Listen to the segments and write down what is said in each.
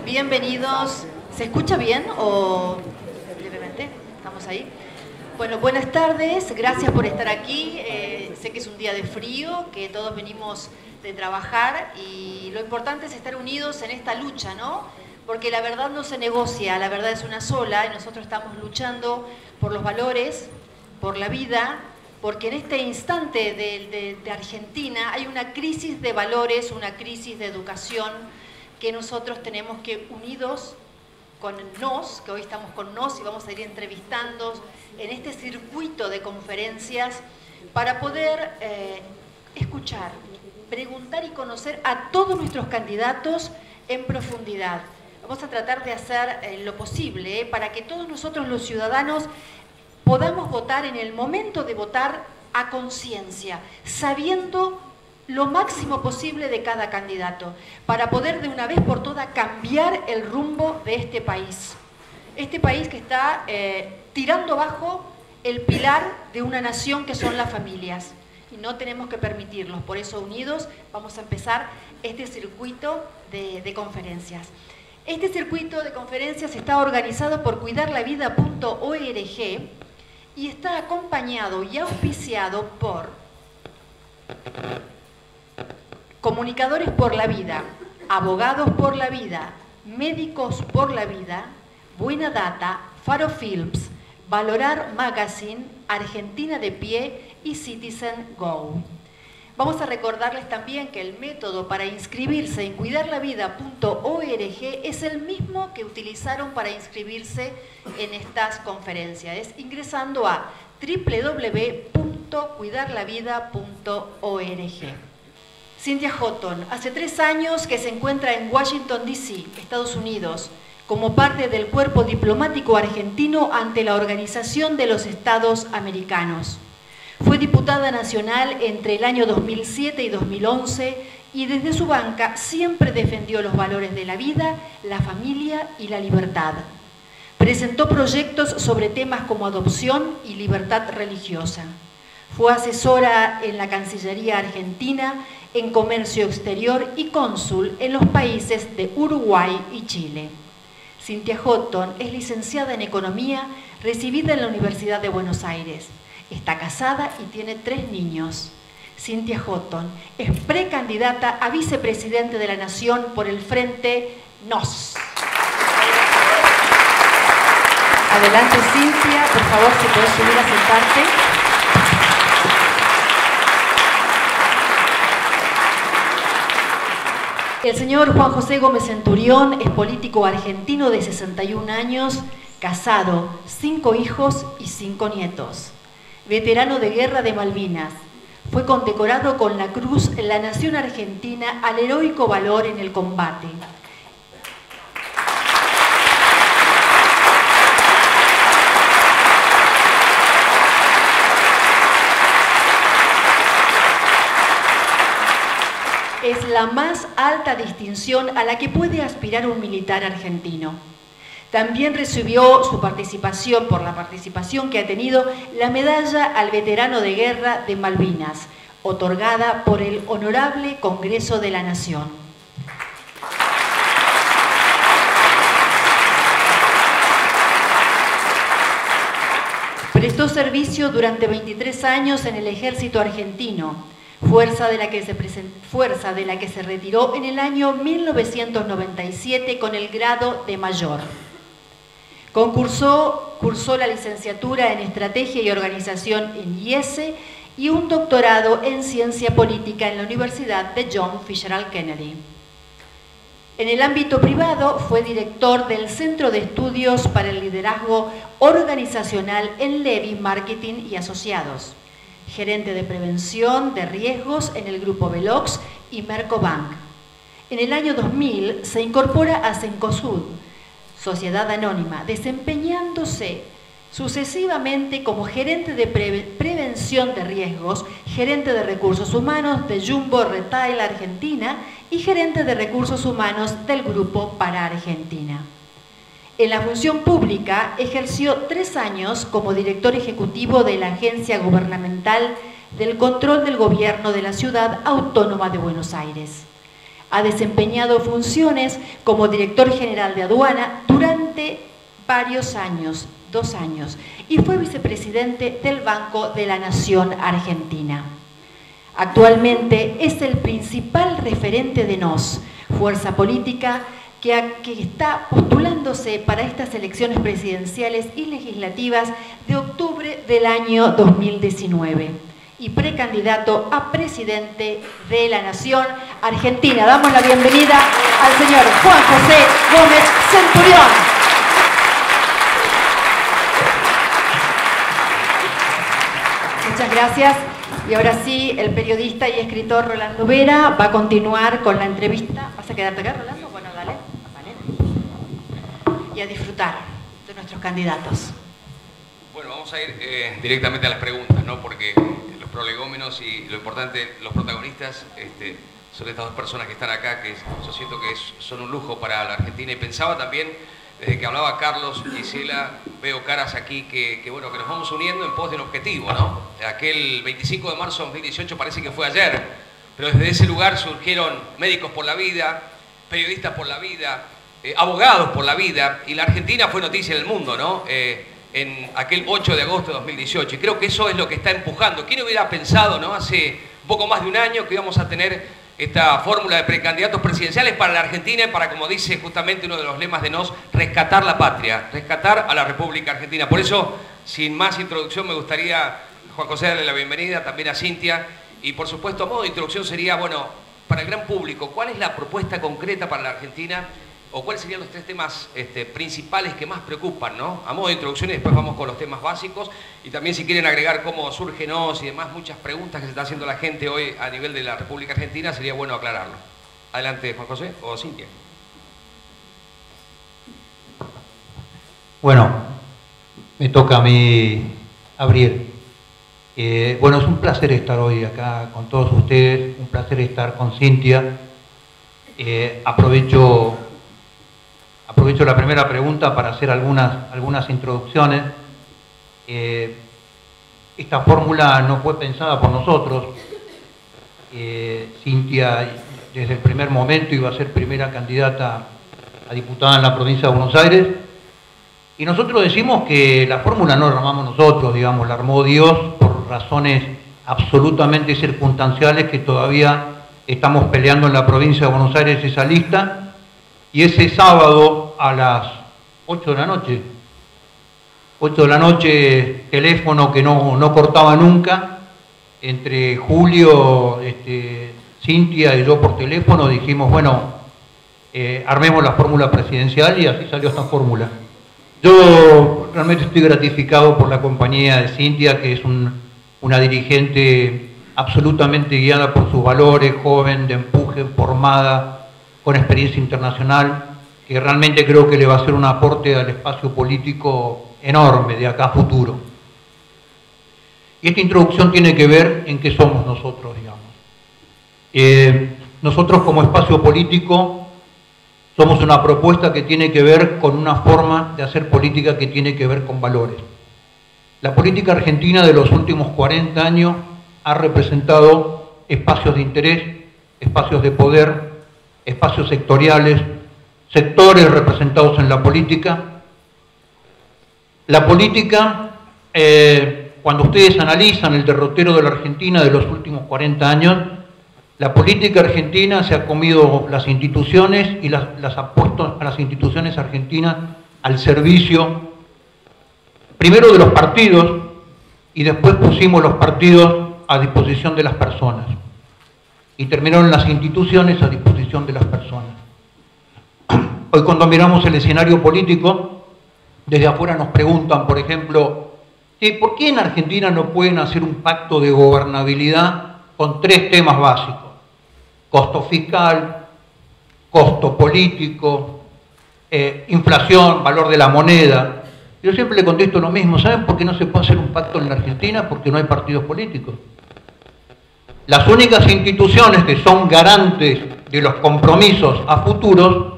Bienvenidos. ¿Se escucha bien o brevemente? ¿Estamos ahí? Bueno, buenas tardes. Gracias por estar aquí. Sé que es un día de frío, que todos venimos de trabajar y lo importante es estar unidos en esta lucha, ¿no? Porque la verdad no se negocia, la verdad es una sola y nosotros estamos luchando por los valores, por la vida, porque en este instante de Argentina hay una crisis de valores, una crisis de educación que nosotros tenemos que unidos con nos, que hoy estamos con nos y vamos a ir entrevistando en este circuito de conferencias para poder escuchar, preguntar y conocer a todos nuestros candidatos en profundidad. Vamos a tratar de hacer lo posible para que todos nosotros los ciudadanos podamos votar en el momento de votar a conciencia, sabiendo lo máximo posible de cada candidato, para poder de una vez por todas cambiar el rumbo de este país. Este país que está tirando abajo el pilar de una nación que son las familias. Y no tenemos que permitirlos. Por eso, unidos, vamos a empezar este circuito de conferencias. Este circuito de conferencias está organizado por cuidarlavida.org y está acompañado y auspiciado por Comunicadores por la Vida, Abogados por la Vida, Médicos por la Vida, Buena Data, Faro Films, Valorar Magazine, Argentina de Pie y Citizen Go. Vamos a recordarles también que el método para inscribirse en cuidarlavida.org es el mismo que utilizaron para inscribirse en estas conferencias. Es ingresando a www.cuidarlavida.org. Cynthia Houghton, hace 3 años que se encuentra en Washington, D.C., Estados Unidos, como parte del cuerpo diplomático argentino ante la Organización de los Estados Americanos. Fue diputada nacional entre el año 2007 y 2011 y desde su banca siempre defendió los valores de la vida, la familia y la libertad. Presentó proyectos sobre temas como adopción y libertad religiosa. Fue asesora en la Cancillería Argentina, en comercio exterior y cónsul en los países de Uruguay y Chile. Cynthia Houghton es licenciada en Economía, recibida en la Universidad de Buenos Aires. Está casada y tiene 3 niños. Cynthia Houghton es precandidata a vicepresidente de la Nación por el Frente NOS. Adelante, Cynthia, por favor, si puedes subir a sentarte. El señor Juan José Gómez Centurión es político argentino de 61 años, casado, 5 hijos y 5 nietos. Veterano de guerra de Malvinas. Fue condecorado con la Cruz en la Nación Argentina al heroico valor en el combate. Es la más alta distinción a la que puede aspirar un militar argentino. También recibió su participación, por la participación que ha tenido, la medalla al veterano de guerra de Malvinas, otorgada por el Honorable Congreso de la Nación. Prestó servicio durante 23 años en el ejército argentino, fuerza de la que se retiró en el año 1997 con el grado de mayor. Cursó la licenciatura en Estrategia y Organización en IESE y un doctorado en Ciencia Política en la Universidad de John Fitzgerald Kennedy. En el ámbito privado fue director del Centro de Estudios para el Liderazgo Organizacional en Levy Marketing y Asociados, gerente de prevención de riesgos en el Grupo Velox y Mercobank. En el año 2000 se incorpora a Cencosud, Sociedad Anónima, desempeñándose sucesivamente como gerente de prevención de riesgos, gerente de recursos humanos de Jumbo Retail Argentina y gerente de recursos humanos del Grupo para Argentina. En la función pública ejerció 3 años como director ejecutivo de la Agencia Gubernamental del Control del Gobierno de la Ciudad Autónoma de Buenos Aires. Ha desempeñado funciones como director general de aduana durante varios años, 2 años, y fue vicepresidente del Banco de la Nación Argentina. Actualmente es el principal referente de NOS, fuerza política que está postulándose para estas elecciones presidenciales y legislativas de octubre del año 2019 y precandidato a presidente de la Nación Argentina. Damos la bienvenida al señor Juan José Gómez Centurión. Muchas gracias. Y ahora sí, el periodista y escritor Rolando Vera va a continuar con la entrevista. ¿Vas a quedarte acá, Rolando? Bueno, dale. Y a disfrutar de nuestros candidatos. Bueno, vamos a ir directamente a las preguntas, ¿no? Porque los prolegómenos y lo importante, los protagonistas, son estas dos personas que están acá, que yo siento que son un lujo para la Argentina. Y pensaba también, desde que hablaba Carlos y Gisela, veo caras aquí que bueno, que nos vamos uniendo en pos de un objetivo, ¿no? Aquel 25 de marzo de 2018 parece que fue ayer, pero desde ese lugar surgieron médicos por la vida, periodistas por la vida, abogados por la vida, y la Argentina fue noticia en el mundo, ¿no? En aquel 8 de agosto de 2018, y creo que eso es lo que está empujando. ¿Quién hubiera pensado, ¿no? Hace poco más de un año que íbamos a tener esta fórmula de precandidatos presidenciales para la Argentina y para, como dice justamente uno de los lemas de NOS, rescatar la patria, rescatar a la República Argentina. Por eso, sin más introducción, me gustaría, Juan José, darle la bienvenida también a Cintia, y por supuesto, a modo de introducción sería, bueno, para el gran público, ¿cuál es la propuesta concreta para la Argentina? ¿O cuáles serían los 3 temas principales que más preocupan, ¿no? A modo de introducción, y después vamos con los temas básicos. Y también, si quieren agregar cómo surge NOS y demás, muchas preguntas que se está haciendo la gente hoy a nivel de la República Argentina, sería bueno aclararlo. Adelante, Juan José o Cintia. Bueno, me toca a mí abrir. Bueno, es un placer estar hoy acá con todos ustedes, un placer estar con Cintia. Aprovecho la primera pregunta para hacer algunas introducciones. Esta fórmula no fue pensada por nosotros. Cintia desde el primer momento iba a ser primera candidata a diputada en la provincia de Buenos Aires. Y nosotros decimos que la fórmula no la armamos nosotros, digamos, la armó Dios por razones absolutamente circunstanciales que todavía estamos peleando en la provincia de Buenos Aires esa lista. Y ese sábado a las 8 de la noche, teléfono que no cortaba nunca, entre Julio, Cintia y yo por teléfono dijimos, bueno, armemos la fórmula presidencial, y así salió esta fórmula. Yo realmente estoy gratificado por la compañía de Cintia, que es una dirigente absolutamente guiada por sus valores, joven, de empuje, formada, con experiencia internacional, que realmente creo que le va a hacer un aporte al espacio político enorme de acá a futuro. Y esta introducción tiene que ver en qué somos nosotros, digamos. Nosotros como espacio político somos una propuesta que tiene que ver con una forma de hacer política que tiene que ver con valores. La política argentina de los últimos 40 años ha representado espacios de interés, espacios de poder, espacios sectoriales, sectores representados en la política. La política, cuando ustedes analizan el derrotero de la Argentina de los últimos 40 años, la política argentina se ha comido las instituciones y las ha puesto a las instituciones argentinas al servicio, primero de los partidos, y después pusimos los partidos a disposición de las personas. Y terminaron las instituciones a disposición de las personas. Hoy, cuando miramos el escenario político, desde afuera nos preguntan, por ejemplo, ¿por qué en Argentina no pueden hacer un pacto de gobernabilidad con 3 temas básicos? Costo fiscal, costo político, inflación, valor de la moneda. Yo siempre le contesto lo mismo. ¿Saben por qué no se puede hacer un pacto en la Argentina? Porque no hay partidos políticos. Las únicas instituciones que son garantes de los compromisos a futuros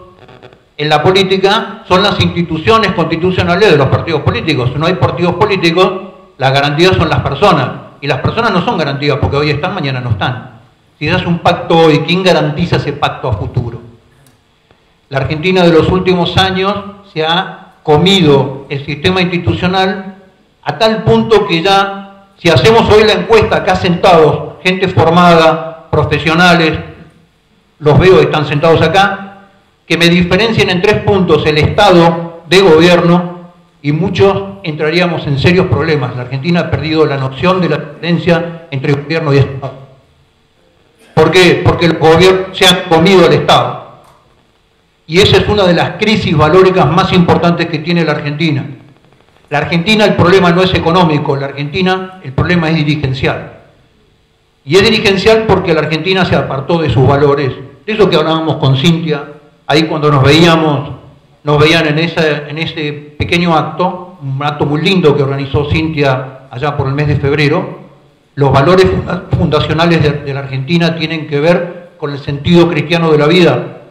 en la política son las instituciones constitucionales de los partidos políticos. Si no hay partidos políticos, las garantías son las personas. Y las personas no son garantías porque hoy están, mañana no están. Si se hace un pacto hoy, ¿quién garantiza ese pacto a futuro? La Argentina de los últimos años se ha comido el sistema institucional a tal punto que ya, si hacemos hoy la encuesta acá sentados, gente formada, profesionales, los veo, están sentados acá, que me diferencien en 3 puntos el estado de gobierno, y muchos entraríamos en serios problemas. La Argentina ha perdido la noción de la diferencia entre gobierno y Estado. ¿Por qué? Porque el gobierno se ha comido al Estado. Y esa es una de las crisis valóricas más importantes que tiene la Argentina. La Argentina, el problema no es económico, la Argentina, el problema es dirigencial. Y es dirigencial porque la Argentina se apartó de sus valores. De eso que hablábamos con Cintia, ahí cuando nos veían en ese pequeño acto, un acto muy lindo que organizó Cintia allá por el mes de febrero. Los valores fundacionales de la Argentina tienen que ver con el sentido cristiano de la vida,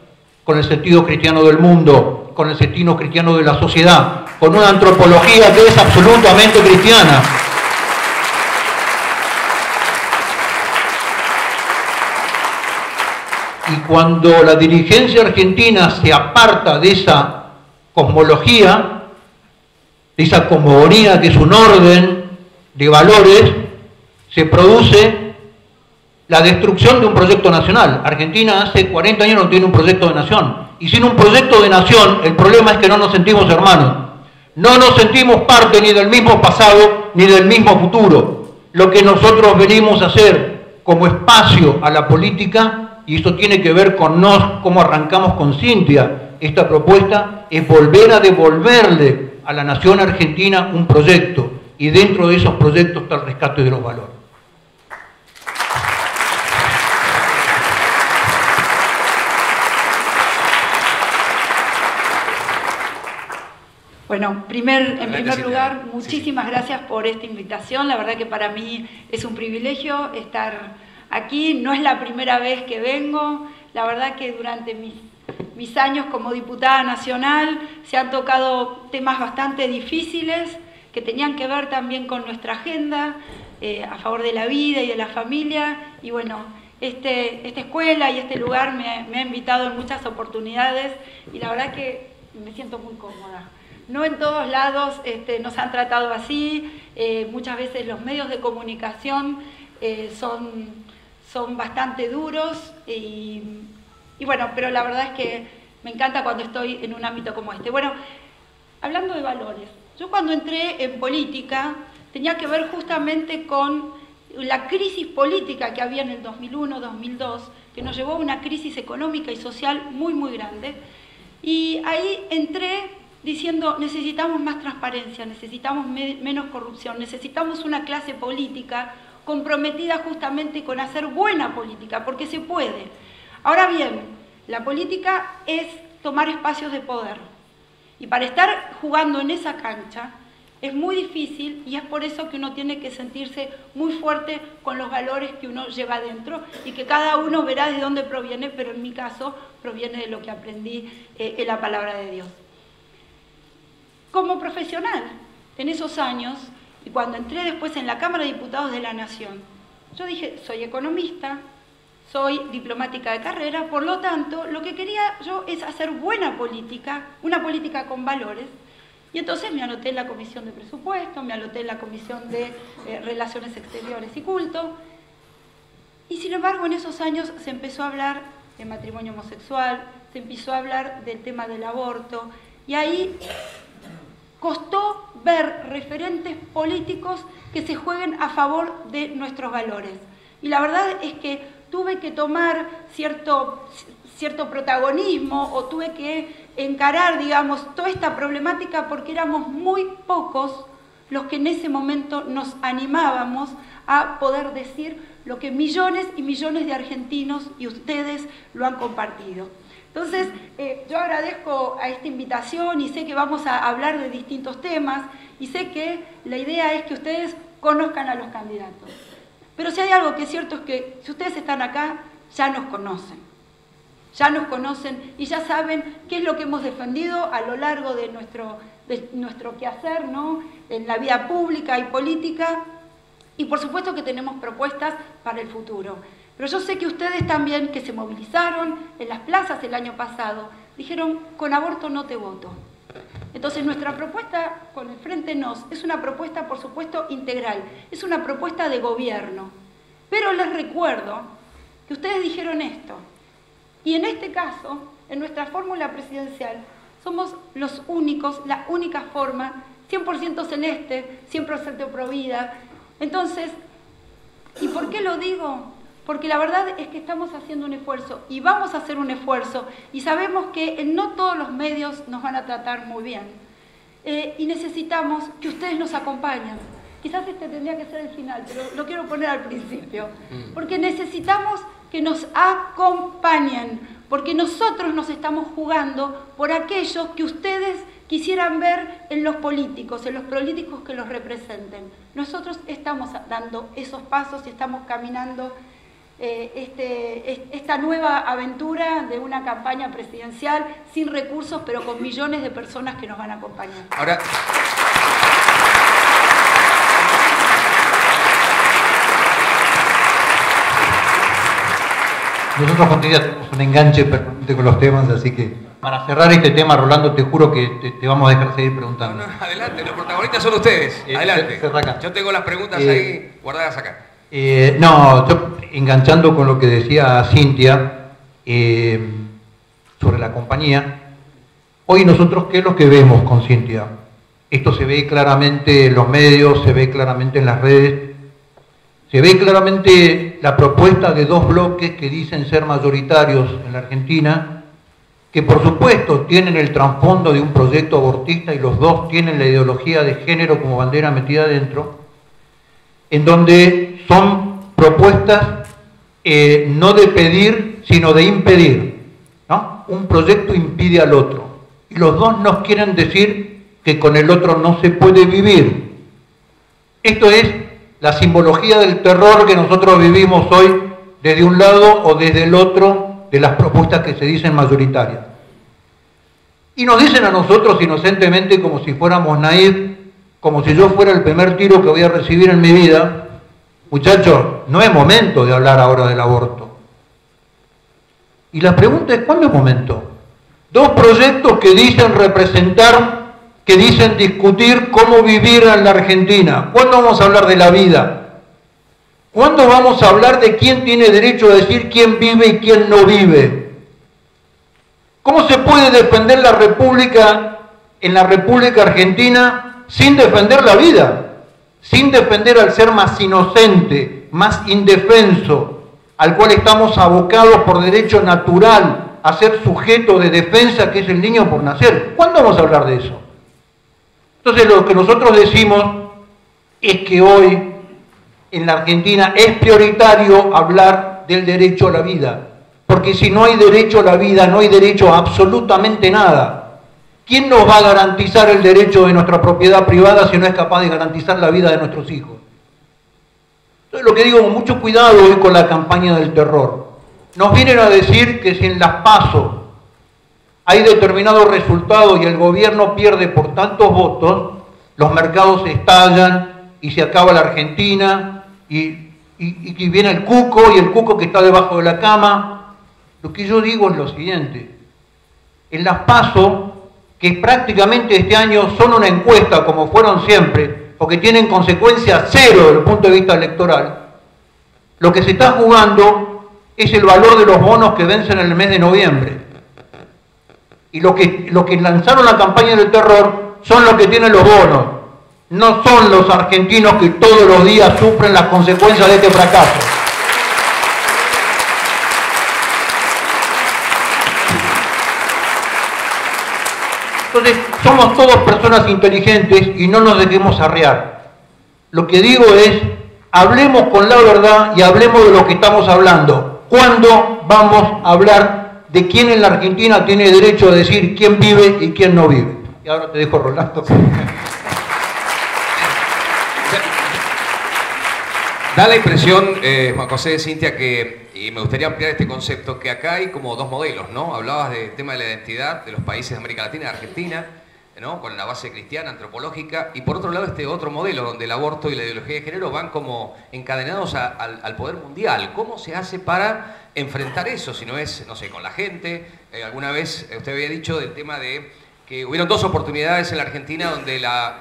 con el sentido cristiano del mundo, con el sentido cristiano de la sociedad, con una antropología que es absolutamente cristiana. Y cuando la dirigencia argentina se aparta de esa cosmología, de esa cosmogonía que es un orden de valores, se produce la destrucción de un proyecto nacional. Argentina hace 40 años no tiene un proyecto de nación. Y sin un proyecto de nación, el problema es que no nos sentimos hermanos. No nos sentimos parte ni del mismo pasado ni del mismo futuro. Lo que nosotros venimos a hacer como espacio a la política, y esto tiene que ver con cómo arrancamos con Cintia esta propuesta, es volver a devolverle a la nación argentina un proyecto, y dentro de esos proyectos está el rescate de los valores. Bueno, en primer lugar, muchísimas gracias por esta invitación. La verdad que para mí es un privilegio estar aquí. No es la primera vez que vengo. La verdad que durante mis años como diputada nacional se han tocado temas bastante difíciles que tenían que ver también con nuestra agenda a favor de la vida y de la familia. Y bueno, esta escuela y este lugar me ha invitado en muchas oportunidades y la verdad que me siento muy cómoda. No en todos lados nos han tratado así, muchas veces los medios de comunicación son bastante duros y bueno, pero la verdad es que me encanta cuando estoy en un ámbito como este. Bueno, hablando de valores, yo cuando entré en política tenía que ver justamente con la crisis política que había en el 2001-2002, que nos llevó a una crisis económica y social muy, muy grande. Y ahí entré diciendo, necesitamos más transparencia, necesitamos menos corrupción, necesitamos una clase política comprometida justamente con hacer buena política, porque se puede. Ahora bien, la política es tomar espacios de poder. Y para estar jugando en esa cancha es muy difícil y es por eso que uno tiene que sentirse muy fuerte con los valores que uno lleva adentro y que cada uno verá de dónde proviene, pero en mi caso proviene de lo que aprendí en la palabra de Dios. Como profesional, en esos años, y cuando entré después en la Cámara de Diputados de la Nación, yo dije, soy economista, soy diplomática de carrera, por lo tanto, lo que quería yo es hacer buena política, una política con valores, y entonces me anoté en la Comisión de Presupuesto, me anoté en la Comisión de Relaciones Exteriores y Culto, y sin embargo en esos años se empezó a hablar de matrimonio homosexual, se empezó a hablar del tema del aborto, y ahí costó ver referentes políticos que se jueguen a favor de nuestros valores. Y la verdad es que tuve que tomar cierto protagonismo o tuve que encarar, digamos, toda esta problemática porque éramos muy pocos los que en ese momento nos animábamos a poder decir lo que millones y millones de argentinos y ustedes lo han compartido. Entonces, yo agradezco a esta invitación y sé que vamos a hablar de distintos temas y sé que la idea es que ustedes conozcan a los candidatos. Pero si hay algo que es cierto es que si ustedes están acá, ya nos conocen y ya saben qué es lo que hemos defendido a lo largo de nuestro quehacer, ¿no? En la vida pública y política, y por supuesto que tenemos propuestas para el futuro. Pero yo sé que ustedes también, que se movilizaron en las plazas el año pasado, dijeron, con aborto no te voto. Entonces nuestra propuesta con el Frente Nos es una propuesta, por supuesto, integral, es una propuesta de gobierno. Pero les recuerdo que ustedes dijeron esto, y en este caso, en nuestra fórmula presidencial, somos los únicos, la única forma, 100% celeste, 100% provida. Entonces, ¿y por qué lo digo? Porque la verdad es que estamos haciendo un esfuerzo y vamos a hacer un esfuerzo y sabemos que no todos los medios nos van a tratar muy bien. Y necesitamos que ustedes nos acompañen. Quizás este tendría que ser el final, pero lo quiero poner al principio. Porque necesitamos que nos acompañen, porque nosotros nos estamos jugando por aquellos que ustedes quisieran ver en los políticos que los representen. Nosotros estamos dando esos pasos y estamos caminando esta nueva aventura de una campaña presidencial sin recursos, pero con millones de personas que nos van a acompañar. Ahora, nosotros con Cintia tenemos un enganche permanente con los temas, así que para cerrar este tema, Rolando, te juro que te vamos a dejar seguir preguntando. no, adelante, los protagonistas son ustedes. Adelante. Cerra acá. Yo tengo las preguntas ahí guardadas acá. No, yo enganchando con lo que decía Cintia sobre la compañía, hoy nosotros, ¿qué es lo que vemos con Cintia? Esto se ve claramente en los medios, se ve claramente en las redes, se ve claramente la propuesta de dos bloques que dicen ser mayoritarios en la Argentina, que por supuesto tienen el trasfondo de un proyecto abortista y los dos tienen la ideología de género como bandera metida adentro, en donde son propuestas no de pedir, sino de impedir, ¿no? Un proyecto impide al otro. Y los dos nos quieren decir que con el otro no se puede vivir. Esto es la simbología del terror que nosotros vivimos hoy desde un lado o desde el otro de las propuestas que se dicen mayoritarias. Y nos dicen a nosotros inocentemente, como si fuéramos naif, como si yo fuera el primer tiro que voy a recibir en mi vida, muchachos, no es momento de hablar ahora del aborto. Y la pregunta es, ¿cuándo es momento? Dos proyectos que dicen representar, que dicen discutir cómo vivir en la Argentina. ¿Cuándo vamos a hablar de la vida? ¿Cuándo vamos a hablar de quién tiene derecho a decir quién vive y quién no vive? ¿Cómo se puede defender la República en la República Argentina sin defender la vida? Sin defender al ser más inocente, más indefenso, al cual estamos abocados por derecho natural a ser sujeto de defensa, que es el niño por nacer. ¿Cuándo vamos a hablar de eso? Entonces lo que nosotros decimos es que hoy en la Argentina es prioritario hablar del derecho a la vida, porque si no hay derecho a la vida, no hay derecho a absolutamente nada. ¿Quién nos va a garantizar el derecho de nuestra propiedad privada si no es capaz de garantizar la vida de nuestros hijos? Entonces lo que digo, mucho cuidado hoy con la campaña del terror. Nos vienen a decir que si en las PASO hay determinados resultados y el gobierno pierde por tantos votos, los mercados estallan y se acaba la Argentina y viene el cuco y el cuco que está debajo de la cama. Lo que yo digo es lo siguiente: en las PASO, que prácticamente este año son una encuesta como fueron siempre, porque tienen consecuencias cero desde el punto de vista electoral, lo que se está jugando es el valor de los bonos que vencen en el mes de noviembre. Y lo que lanzaron la campaña del terror son los que tienen los bonos, no son los argentinos que todos los días sufren las consecuencias de este fracaso. Entonces, somos todos personas inteligentes y no nos dejemos arrear. Lo que digo es, hablemos con la verdad y hablemos de lo que estamos hablando. ¿Cuándo vamos a hablar de quién en la Argentina tiene derecho a decir quién vive y quién no vive? Y ahora te dejo, Rolando. Da la impresión, Juan José, Cintia, que, y me gustaría ampliar este concepto, que acá hay como dos modelos, ¿no? Hablabas del tema de la identidad de los países de América Latina, de Argentina, ¿no? Con la base cristiana, antropológica, y por otro lado este otro modelo donde el aborto y la ideología de género van como encadenados al poder mundial. ¿Cómo se hace para enfrentar eso? Si no es, no sé, con la gente. Alguna vez usted había dicho del tema de que hubieron 2 oportunidades en la Argentina donde la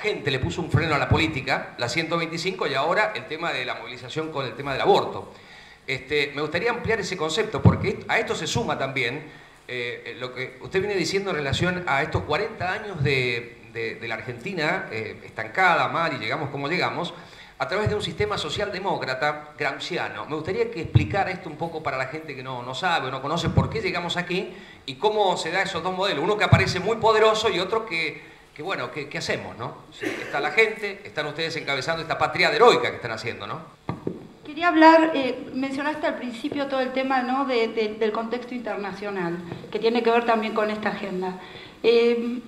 gente le puso un freno a la política, la 125, y ahora el tema de la movilización con el tema del aborto. Me gustaría ampliar ese concepto, porque a esto se suma también lo que usted viene diciendo en relación a estos 40 años de la Argentina estancada, mal, y llegamos como llegamos, a través de un sistema socialdemócrata gramsciano. Me gustaría que explicara esto un poco para la gente que no sabe o no conoce por qué llegamos aquí y cómo se da esos 2 modelos. Uno que aparece muy poderoso y otro que bueno, ¿qué hacemos, no? Sí, está la gente, están ustedes encabezando esta patria heroica que están haciendo, ¿no? Quería hablar, mencionaste al principio todo el tema, ¿no?, del contexto internacional, que tiene que ver también con esta agenda.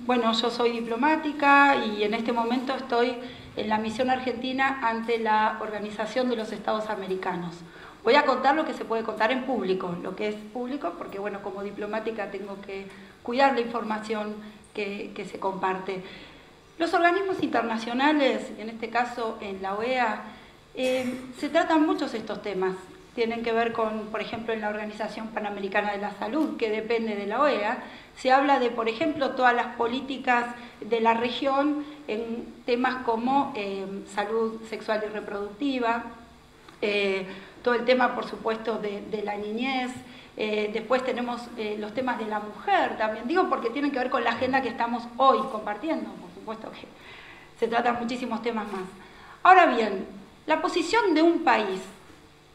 Bueno, yo soy diplomática y en este momento estoy en la misión argentina ante la Organización de los Estados Americanos. Voy a contar lo que se puede contar en público, lo que es público, porque bueno, como diplomática tengo que cuidar la información que se comparte. Los organismos internacionales, en este caso en la OEA, se tratan muchos estos temas. Tienen que ver con, por ejemplo, en la Organización Panamericana de la Salud, que depende de la OEA, se habla de, por ejemplo, todas las políticas de la región en temas como salud sexual y reproductiva, todo el tema, por supuesto, de la niñez. Después tenemos los temas de la mujer también, digo porque tienen que ver con la agenda que estamos hoy compartiendo, por supuesto que se tratan muchísimos temas más. Ahora bien, la posición de un país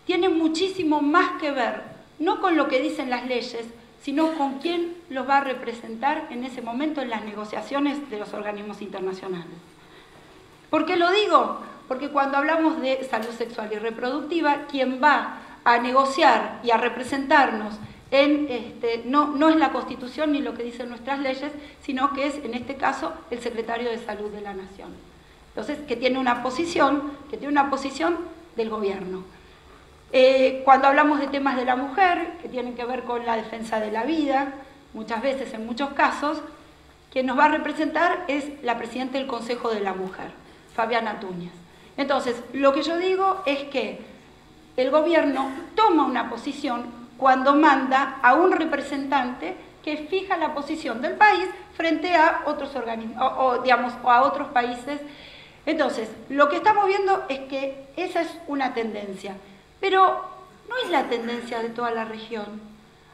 tiene muchísimo más que ver, no con lo que dicen las leyes, sino con quién los va a representar en ese momento en las negociaciones de los organismos internacionales. ¿Por qué lo digo? Porque cuando hablamos de salud sexual y reproductiva, quien va a negociar y a representarnos no es la Constitución ni lo que dicen nuestras leyes, sino que es, en este caso, el Secretario de Salud de la Nación. Entonces, que tiene una posición del gobierno. Cuando hablamos de temas de la mujer, que tienen que ver con la defensa de la vida, muchas veces, en muchos casos, quien nos va a representar es la presidenta del Consejo de la Mujer, Fabiana Túñez. Entonces, lo que yo digo es que el gobierno toma una posición cuando manda a un representante que fija la posición del país frente a otros organismos, o a otros países. Entonces, lo que estamos viendo es que esa es una tendencia, pero no es la tendencia de toda la región.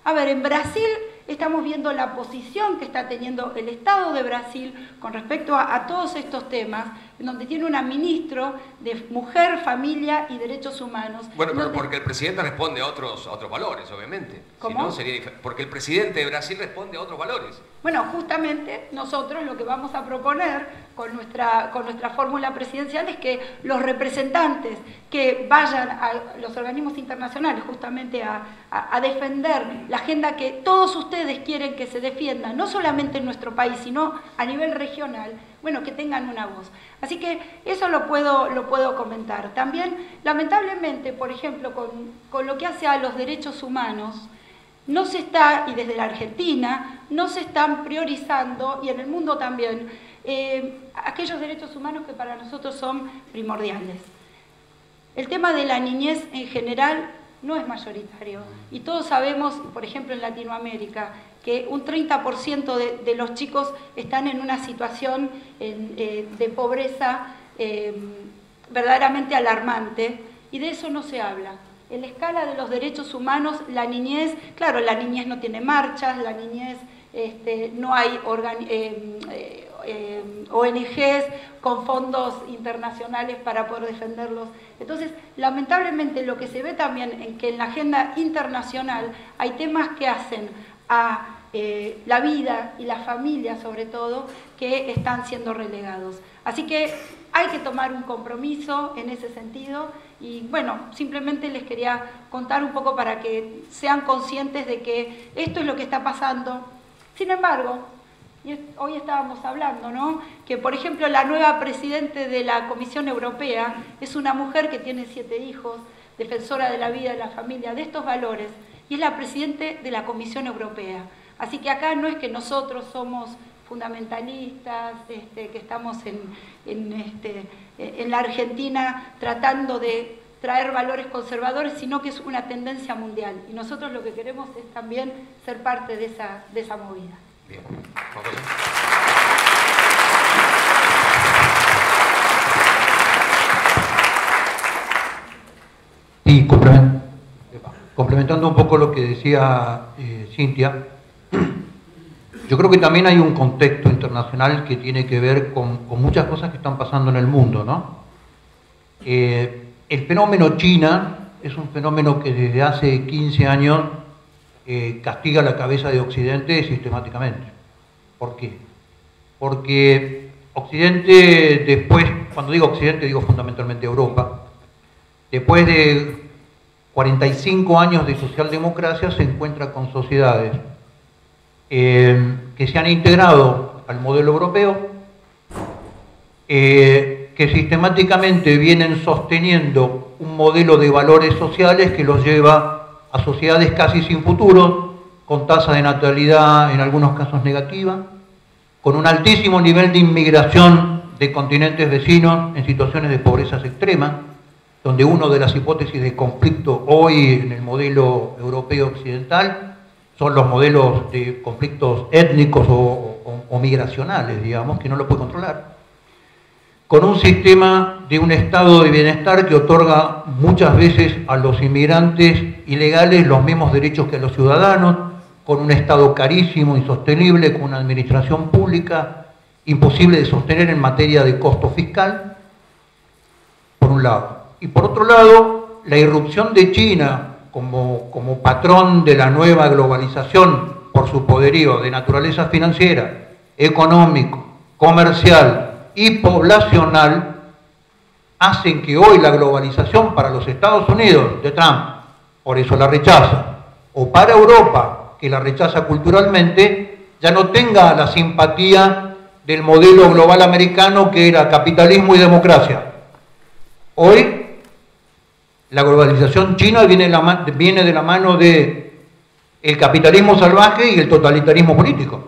A ver, en Brasil estamos viendo la posición que está teniendo el Estado de Brasil con respecto a todos estos temas, en donde tiene una ministra de Mujer, Familia y Derechos Humanos. Bueno, pero porque el presidente responde a otros valores, obviamente. ¿Cómo? Si no, sería porque el presidente de Brasil responde a otros valores. Bueno, justamente nosotros lo que vamos a proponer con nuestra fórmula presidencial es que los representantes que vayan a los organismos internacionales justamente a defender la agenda que todos ustedes quieren que se defienda, no solamente en nuestro país, sino a nivel regional, bueno, que tengan una voz. Así que eso lo puedo comentar. También, lamentablemente, por ejemplo, con lo que hace a los derechos humanos, no se está, y desde la Argentina, no se están priorizando, y en el mundo también, aquellos derechos humanos que para nosotros son primordiales. El tema de la niñez en general no es mayoritario, y todos sabemos, por ejemplo en Latinoamérica, que un 30% de los chicos están en una situación de pobreza verdaderamente alarmante, y de eso no se habla. En la escala de los derechos humanos, la niñez, claro, la niñez no tiene marchas, la niñez, no hay ONGs con fondos internacionales para poder defenderlos. Entonces, lamentablemente lo que se ve también es que en la agenda internacional hay temas que hacen a la vida y la familia, sobre todo, que están siendo relegados. Así que hay que tomar un compromiso en ese sentido y, bueno, simplemente les quería contar un poco para que sean conscientes de que esto es lo que está pasando. Sin embargo, y hoy estábamos hablando, ¿no?, que, por ejemplo, la nueva presidenta de la Comisión Europea es una mujer que tiene 7 hijos, defensora de la vida, de la familia, de estos valores, y es la presidenta de la Comisión Europea. Así que acá no es que nosotros somos fundamentalistas, que estamos en la Argentina tratando de traer valores conservadores, sino que es una tendencia mundial. Y nosotros lo que queremos es también ser parte de esa movida. Bien. Y complementando un poco lo que decía Cintia, yo creo que también hay un contexto internacional que tiene que ver con muchas cosas que están pasando en el mundo, ¿no? El fenómeno China es un fenómeno que desde hace 15 años castiga la cabeza de Occidente sistemáticamente. ¿Por qué? Porque Occidente después, cuando digo Occidente digo fundamentalmente Europa, después de 45 años de socialdemocracia se encuentra con sociedades que se han integrado al modelo europeo, que sistemáticamente vienen sosteniendo un modelo de valores sociales que los lleva a sociedades casi sin futuro, con tasa de natalidad en algunos casos negativa, con un altísimo nivel de inmigración de continentes vecinos en situaciones de pobreza extrema, donde una de las hipótesis de conflicto hoy en el modelo europeo occidental son los modelos de conflictos étnicos o migracionales, digamos, que no lo puede controlar, con un sistema de un estado de bienestar que otorga muchas veces a los inmigrantes ilegales los mismos derechos que a los ciudadanos, con un estado carísimo, insostenible, con una administración pública imposible de sostener en materia de costo fiscal, por un lado. Y por otro lado, la irrupción de China como patrón de la nueva globalización por su poderío de naturaleza financiera, económico, comercial y poblacional, hacen que hoy la globalización para los Estados Unidos de Trump, por eso la rechaza, o para Europa, que la rechaza culturalmente, ya no tenga la simpatía del modelo global americano que era capitalismo y democracia. Hoy la globalización china viene de la mano del capitalismo salvaje y el totalitarismo político.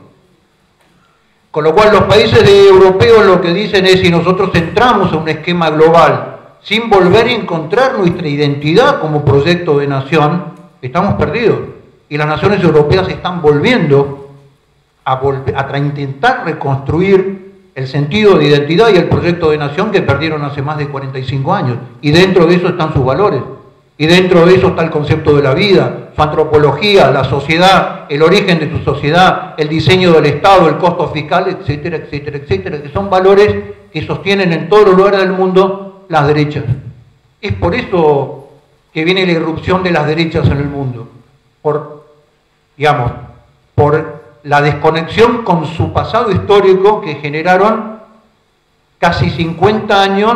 Con lo cual los países europeos lo que dicen es, si nosotros entramos en un esquema global sin volver a encontrar nuestra identidad como proyecto de nación, estamos perdidos. Y las naciones europeas están volviendo a intentar reconstruir el sentido de identidad y el proyecto de nación que perdieron hace más de 45 años. Y dentro de eso están sus valores. Y dentro de eso está el concepto de la vida, su antropología, la sociedad, el origen de su sociedad, el diseño del Estado, el costo fiscal, etcétera, etcétera, etcétera, que son valores que sostienen en todos los lugares del mundo las derechas. Es por eso que viene la irrupción de las derechas en el mundo. Por la desconexión con su pasado histórico que generaron casi 50 años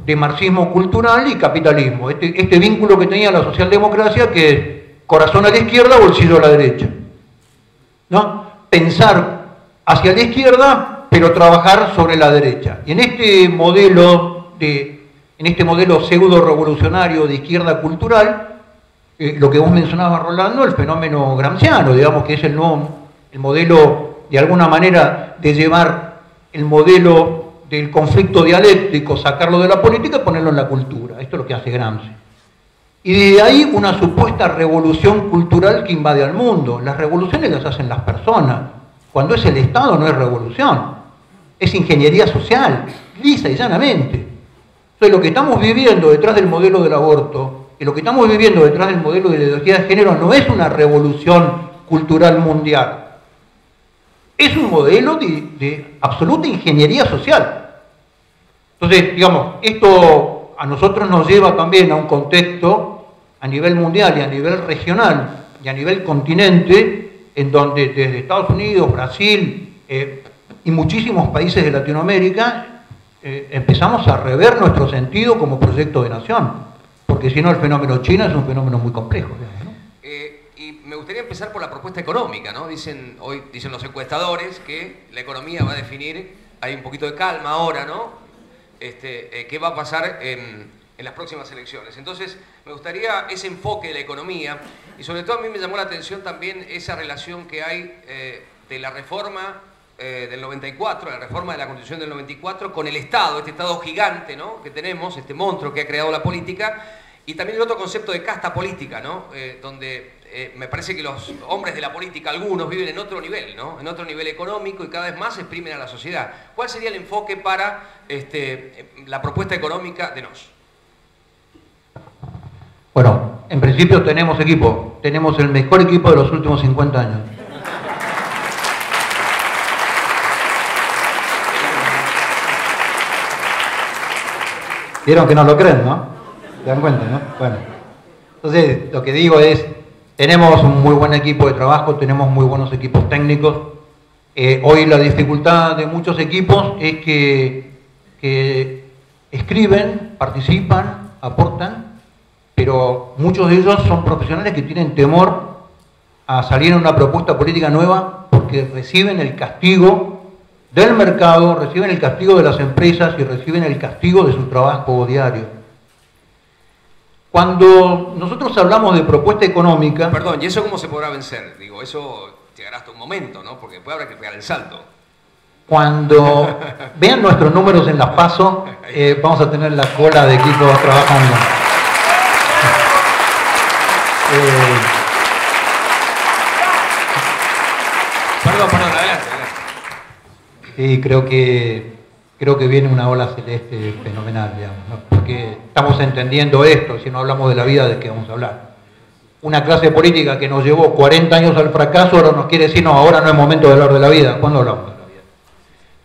de marxismo cultural y capitalismo. Este vínculo que tenía la socialdemocracia, que es corazón a la izquierda, bolsillo a la derecha, ¿no? Pensar hacia la izquierda, pero trabajar sobre la derecha. Y en este modelo pseudo revolucionario de izquierda cultural, lo que vos mencionabas, Rolando, el fenómeno gramsciano, digamos, que es el modelo, de alguna manera, de llevar el modelo del conflicto dialéctico, sacarlo de la política y ponerlo en la cultura. Esto es lo que hace Gramsci. Y de ahí una supuesta revolución cultural que invade al mundo. Las revoluciones las hacen las personas. Cuando es el Estado no es revolución, es ingeniería social, lisa y llanamente. Entonces lo que estamos viviendo detrás del modelo del aborto, y lo que estamos viviendo detrás del modelo de la ideología de género, no es una revolución cultural mundial. Es un modelo de absoluta ingeniería social. Entonces, digamos, esto a nosotros nos lleva también a un contexto a nivel mundial y a nivel regional y a nivel continente, en donde desde Estados Unidos, Brasil y muchísimos países de Latinoamérica empezamos a rever nuestro sentido como proyecto de nación, porque si no el fenómeno China es un fenómeno muy complejo, ¿no? Me gustaría empezar por la propuesta económica, ¿no? Hoy dicen los encuestadores que la economía va a definir, hay un poquito de calma ahora, ¿no? ¿Qué va a pasar en las próximas elecciones? Entonces, me gustaría ese enfoque de la economía, y sobre todo a mí me llamó la atención también esa relación que hay de la reforma del 94, la reforma de la Constitución del 94, con el Estado, este Estado gigante, ¿no?, que tenemos, este monstruo que ha creado la política, y también el otro concepto de casta política, ¿no?, donde me parece que los hombres de la política, algunos, viven en otro nivel, ¿no?, en otro nivel económico y cada vez más exprimen a la sociedad. ¿Cuál sería el enfoque para la propuesta económica de NOS? Bueno, en principio tenemos equipo, tenemos el mejor equipo de los últimos 50 años. Vieron que no lo creen, ¿no? ¿Se dan cuenta, no? Bueno, entonces lo que digo es, tenemos un muy buen equipo de trabajo, tenemos muy buenos equipos técnicos. Hoy la dificultad de muchos equipos es que escriben, participan, aportan, pero muchos de ellos son profesionales que tienen temor a salir en una propuesta política nueva porque reciben el castigo del mercado, reciben el castigo de las empresas y reciben el castigo de su trabajo diario. Cuando nosotros hablamos de propuesta económica... Perdón, ¿y eso cómo se podrá vencer? Digo, eso llegará hasta un momento, ¿no? Porque después habrá que pegar el salto. Cuando vean nuestros números en las PASO, vamos a tener la cola de equipos trabajando. Perdón, adelante. Sí, creo que viene una ola celeste fenomenal, digamos, ¿no? Porque estamos entendiendo esto, si no hablamos de la vida, ¿de qué vamos a hablar? Una clase política que nos llevó 40 años al fracaso, ahora nos quiere decir, no, ahora no es momento de hablar de la vida. ¿Cuándo hablamos de la vida?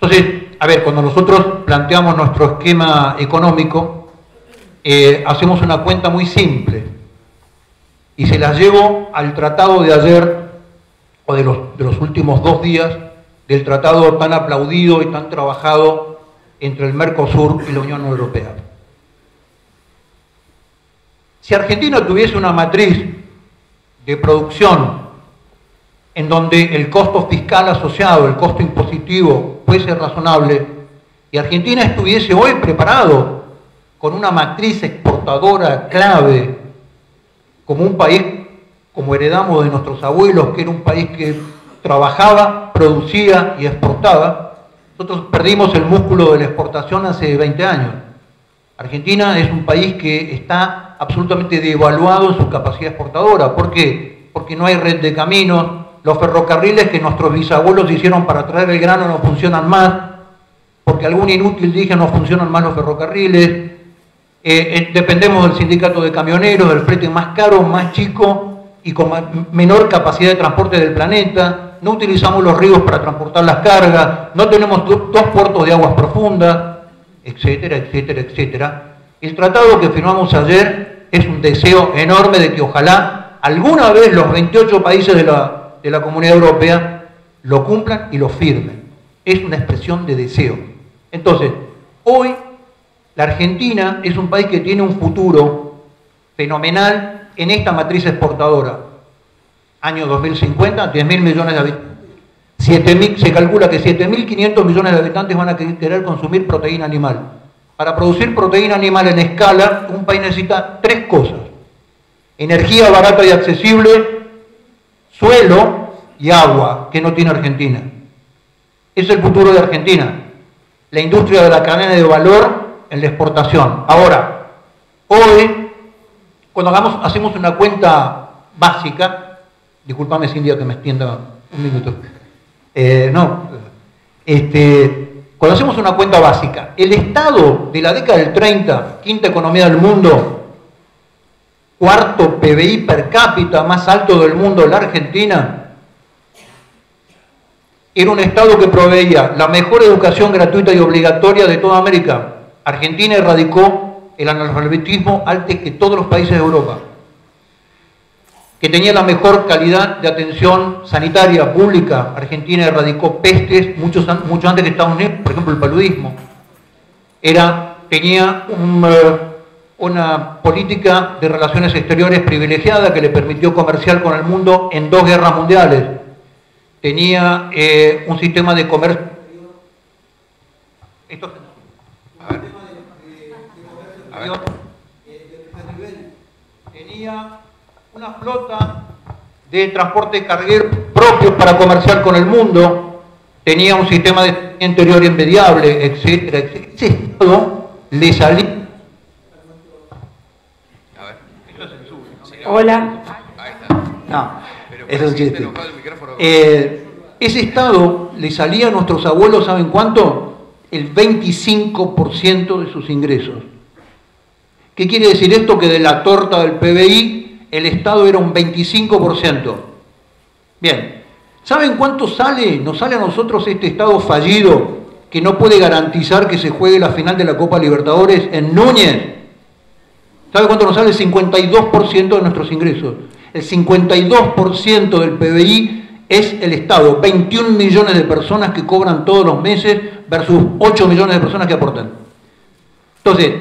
Entonces, a ver, cuando nosotros planteamos nuestro esquema económico, hacemos una cuenta muy simple, y se las llevo al tratado de ayer, o de los últimos 2 días, del tratado tan aplaudido y tan trabajado entre el Mercosur y la Unión Europea. Si Argentina tuviese una matriz de producción en donde el costo fiscal asociado, el costo impositivo fuese razonable, y Argentina estuviese hoy preparado con una matriz exportadora clave, como un país, como heredamos de nuestros abuelos, que era un país que trabajaba, producía y exportaba, nosotros perdimos el músculo de la exportación hace 20 años. Argentina es un país que está absolutamente devaluado en su capacidad exportadora. ¿Por qué? Porque no hay red de caminos, los ferrocarriles que nuestros bisabuelos hicieron para traer el grano no funcionan más, porque algún inútil dije no funcionan más los ferrocarriles, dependemos del sindicato de camioneros, del flete más caro, más chico y con menor capacidad de transporte del planeta. No utilizamos los ríos para transportar las cargas, no tenemos 2 puertos de aguas profundas, etcétera, etcétera, etcétera. El tratado que firmamos ayer es un deseo enorme de que ojalá alguna vez los 28 países de la Comunidad Europea lo cumplan y lo firmen. Es una expresión de deseo. Entonces, hoy la Argentina es un país que tiene un futuro fenomenal en esta matriz exportadora. Año 2050, 10.000 millones de habitantes. Se calcula que 7.500 millones de habitantes van a querer consumir proteína animal. Para producir proteína animal en escala, un país necesita 3 cosas. Energía barata y accesible, suelo y agua, que no tiene Argentina. Es el futuro de Argentina. La industria de la cadena de valor en la exportación. Ahora, hoy, cuando hacemos una cuenta básica, discúlpame, Cintia, que me extienda un minuto. Cuando hacemos una cuenta básica, el Estado de la década del 30, quinta economía del mundo, 4º PBI per cápita más alto del mundo, la Argentina, era un Estado que proveía la mejor educación gratuita y obligatoria de toda América. Argentina erradicó el analfabetismo antes que todos los países de Europa, que tenía la mejor calidad de atención sanitaria pública. Argentina erradicó pestes mucho antes que Estados Unidos, por ejemplo el paludismo. Tenía una política de relaciones exteriores privilegiada que le permitió comerciar con el mundo en 2 guerras mundiales. Tenía un sistema de comercio... Tenía una flota de transporte carguero propio para comerciar con el mundo. tenía un sistema de interior envidiable, etcétera, etcétera. Ese Estado le salía... A ver. Hola. Ahí está. No, Pero eso es un chiste. enojado el micrófono. Ese Estado le salía a nuestros abuelos, ¿saben cuánto? El 25% de sus ingresos. ¿Qué quiere decir esto? Que de la torta del PBI, el Estado era un 25%. Bien, ¿saben cuánto sale? Nos sale a nosotros este Estado fallido, que no puede garantizar que se juegue la final de la Copa Libertadores en Núñez. ¿Sabe cuánto nos sale? El 52% de nuestros ingresos. El 52% del PBI es el Estado. 21 millones de personas que cobran todos los meses versus 8 millones de personas que aportan. Entonces,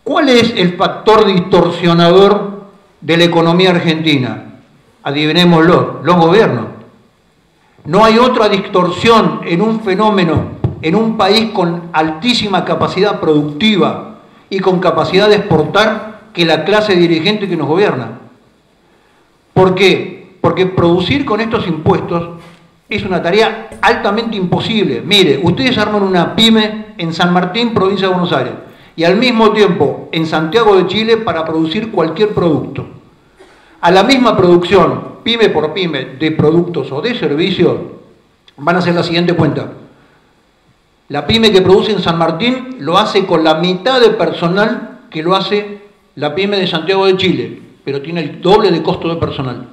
¿cuál es el factor distorsionador de la economía argentina? Adivinémoslo, los gobiernos. No hay otra distorsión en un fenómeno, en un país con altísima capacidad productiva y con capacidad de exportar que la clase dirigente que nos gobierna. ¿Por qué? Porque producir con estos impuestos es una tarea altamente imposible. Mire, ustedes arman una pyme en San Martín, provincia de Buenos Aires, y al mismo tiempo en Santiago de Chile para producir cualquier producto. A la misma producción, pyme por pyme, de productos o de servicios, van a hacer la siguiente cuenta. La pyme que produce en San Martín lo hace con la mitad de personal que lo hace la pyme de Santiago de Chile, pero tiene el doble de costo de personal.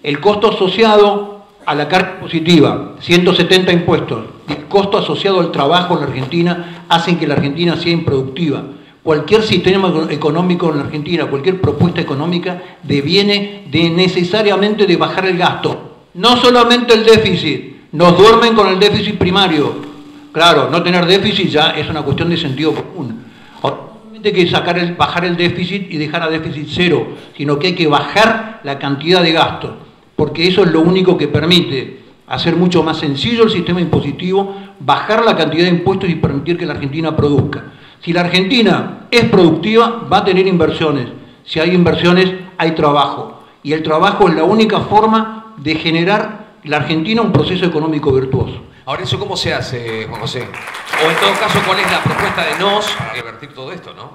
El costo asociado a la carga positiva, 170 impuestos, y el costo asociado al trabajo en la Argentina hacen que la Argentina sea improductiva. Cualquier sistema económico en la Argentina, cualquier propuesta económica deviene necesariamente de bajar el gasto. No solamente el déficit, nos duermen con el déficit primario. Claro, no tener déficit ya es una cuestión de sentido común. Ahora, no hay que bajar el déficit y dejar a déficit cero, sino que hay que bajar la cantidad de gastos, porque eso es lo único que permite hacer mucho más sencillo el sistema impositivo, bajar la cantidad de impuestos y permitir que la Argentina produzca. Si la Argentina es productiva, va a tener inversiones. Si hay inversiones, hay trabajo. Y el trabajo es la única forma de generar en la Argentina un proceso económico virtuoso. Ahora, ¿eso cómo se hace, Juan José? O en todo caso, ¿cuál es la propuesta de NOS para revertir todo esto, no?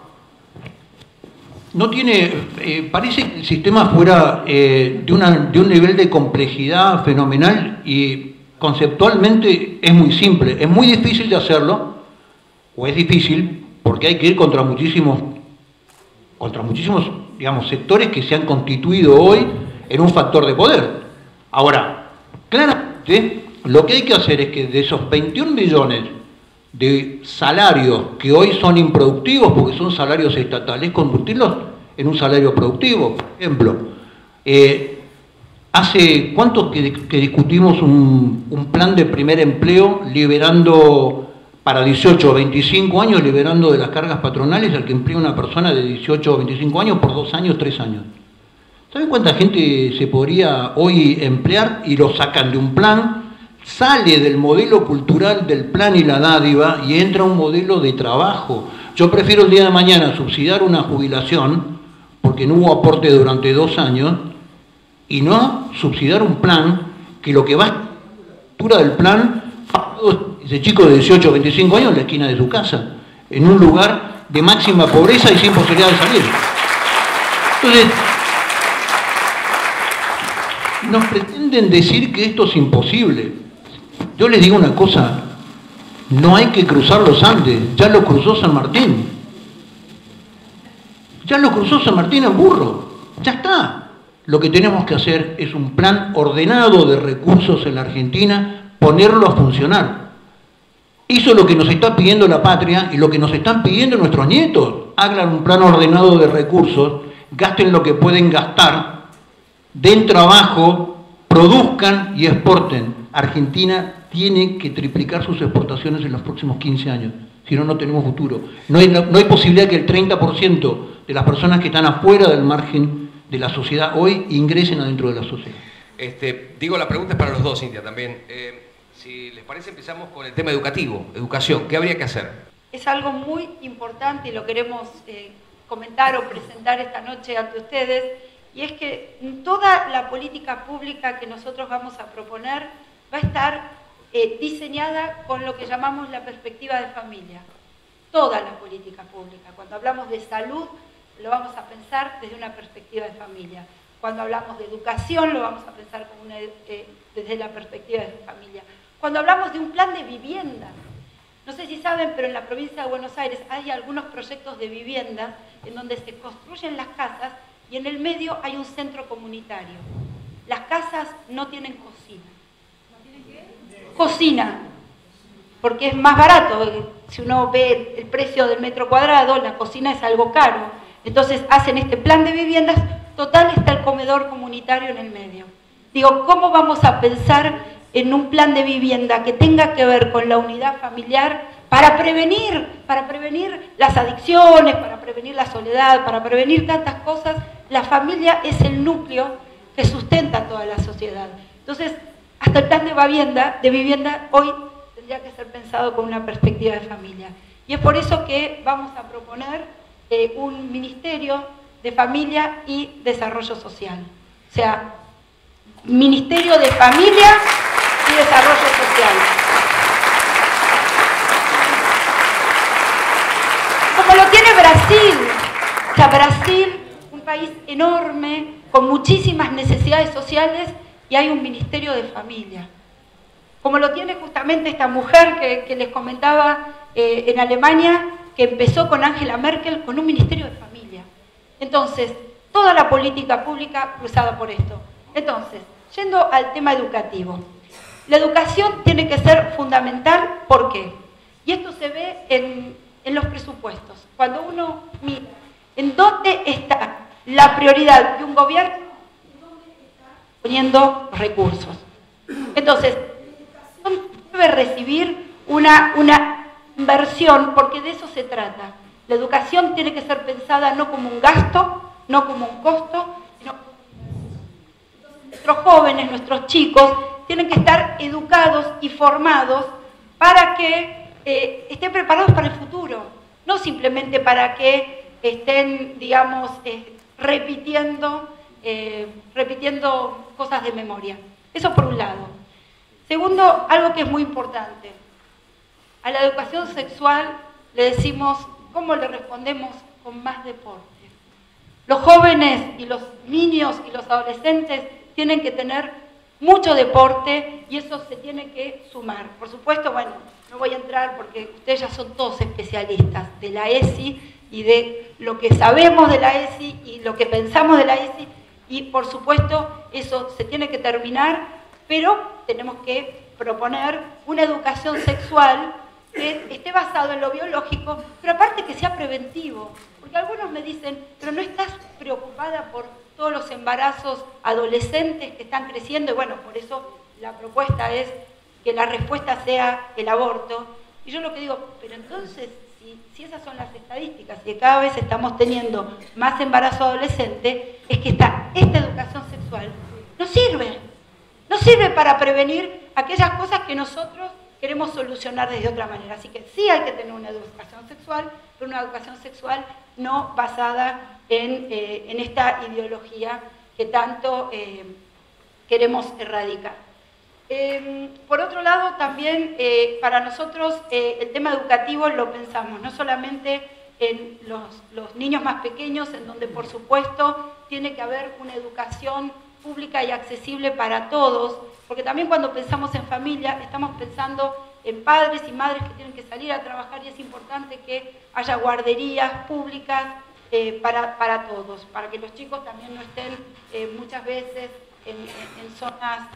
No tiene, parece que el sistema fuera de un nivel de complejidad fenomenal y conceptualmente es muy simple. Es muy difícil de hacerlo, o es difícil, porque hay que ir contra muchísimos, digamos, sectores que se han constituido hoy en un factor de poder. Ahora, claramente, lo que hay que hacer es que de esos 21 millones de salarios que hoy son improductivos, porque son salarios estatales, convertirlos en un salario productivo. Por ejemplo, ¿hace cuánto que discutimos un plan de primer empleo liberando para 18 o 25 años, liberando de las cargas patronales al que emplea una persona de 18 o 25 años por 2 años, 3 años? ¿Saben cuánta gente se podría hoy emplear y lo sacan de un plan? Sale del modelo cultural del plan y la dádiva y entra un modelo de trabajo. Yo prefiero el día de mañana subsidiar una jubilación, porque no hubo aporte durante 2 años, y no subsidiar un plan que lo que va a la estructura del plan, ese chico de 18 o 25 años en la esquina de su casa, en un lugar de máxima pobreza y sin posibilidad de salir. Entonces, nos pretenden decir que esto es imposible. Yo les digo una cosa, no hay que cruzar los Andes, ya lo cruzó San Martín. Ya lo cruzó San Martín en burro, ya está. Lo que tenemos que hacer es un plan ordenado de recursos en la Argentina, ponerlo a funcionar. Eso es lo que nos está pidiendo la patria y lo que nos están pidiendo nuestros nietos. Hagan un plan ordenado de recursos, gasten lo que pueden gastar, den trabajo, produzcan y exporten. Argentina tiene que triplicar sus exportaciones en los próximos 15 años, si no, no tenemos futuro. No hay posibilidad que el 30% de las personas que están afuera del margen de la sociedad hoy ingresen adentro de la sociedad. Digo, la pregunta es para los dos, Cintia, también. Si les parece, empezamos con el tema educativo, educación. ¿Qué habría que hacer? Es algo muy importante y lo queremos comentar o presentar esta noche ante ustedes, y es que toda la política pública que nosotros vamos a proponer va a estar diseñada con lo que llamamos la perspectiva de familia. Toda la política pública. Cuando hablamos de salud, lo vamos a pensar desde una perspectiva de familia. Cuando hablamos de educación, lo vamos a pensar desde la perspectiva de familia. Cuando hablamos de un plan de vivienda, no sé si saben, pero en la provincia de Buenos Aires hay algunos proyectos de vivienda en donde se construyen las casas y en el medio hay un centro comunitario. Las casas no tienen cocina. ¿No tienen qué? Cocina, porque es más barato. Si uno ve el precio del metro cuadrado, la cocina es algo caro. Entonces hacen este plan de viviendas, total está el comedor comunitario en el medio. Digo, ¿cómo vamos a pensar en un plan de vivienda que tenga que ver con la unidad familiar para prevenir las adicciones, para prevenir la soledad, para prevenir tantas cosas? La familia es el núcleo que sustenta toda la sociedad. Entonces, hasta el plan de vivienda hoy tendría que ser pensado con una perspectiva de familia. Y es por eso que vamos a proponer un Ministerio de Familia y Desarrollo Social. O sea, Ministerio de Familia y Desarrollo Social. Como lo tiene Brasil. O sea, Brasil, un país enorme, con muchísimas necesidades sociales, y hay un Ministerio de Familia. Como lo tiene justamente esta mujer que les comentaba en Alemania, que empezó con Angela Merkel con un Ministerio de Familia. Entonces, toda la política pública cruzada por esto. Entonces, yendo al tema educativo. La educación tiene que ser fundamental, ¿por qué? Y esto se ve en los presupuestos. Cuando uno mira en dónde está la prioridad de un gobierno, en dónde está poniendo recursos. Entonces, la educación debe recibir una inversión, porque de eso se trata. La educación tiene que ser pensada no como un gasto, no como un costo, sino como nuestros jóvenes, nuestros chicos, tienen que estar educados y formados para que estén preparados para el futuro, no simplemente para que estén, digamos, repitiendo cosas de memoria. Eso por un lado. Segundo, algo que es muy importante. A la educación sexual le decimos, ¿cómo le respondemos? Con más deporte. Los jóvenes y los niños y los adolescentes tienen que tener mucho deporte y eso se tiene que sumar. Por supuesto, bueno, no voy a entrar porque ustedes ya son todos especialistas de la ESI y de lo que sabemos de la ESI y lo que pensamos de la ESI, y por supuesto eso se tiene que terminar, pero tenemos que proponer una educación sexual que esté basado en lo biológico, pero aparte que sea preventivo. Porque algunos me dicen, pero ¿no estás preocupada por todos los embarazos adolescentes que están creciendo? Y bueno, por eso la propuesta es que la respuesta sea el aborto. Y yo lo que digo, pero entonces, si esas son las estadísticas y cada vez estamos teniendo más embarazo adolescente, es que esta educación sexual no sirve para prevenir aquellas cosas que nosotros queremos solucionar desde otra manera. Así que sí hay que tener una educación sexual, pero una educación sexual no basada en esta ideología que tanto queremos erradicar. Por otro lado, también para nosotros el tema educativo lo pensamos no solamente en los niños más pequeños, en donde por supuesto tiene que haber una educación pública y accesible para todos, porque también cuando pensamos en familia estamos pensando en padres y madres que tienen que salir a trabajar y es importante que haya guarderías públicas para todos, para que los chicos también no estén muchas veces en zonas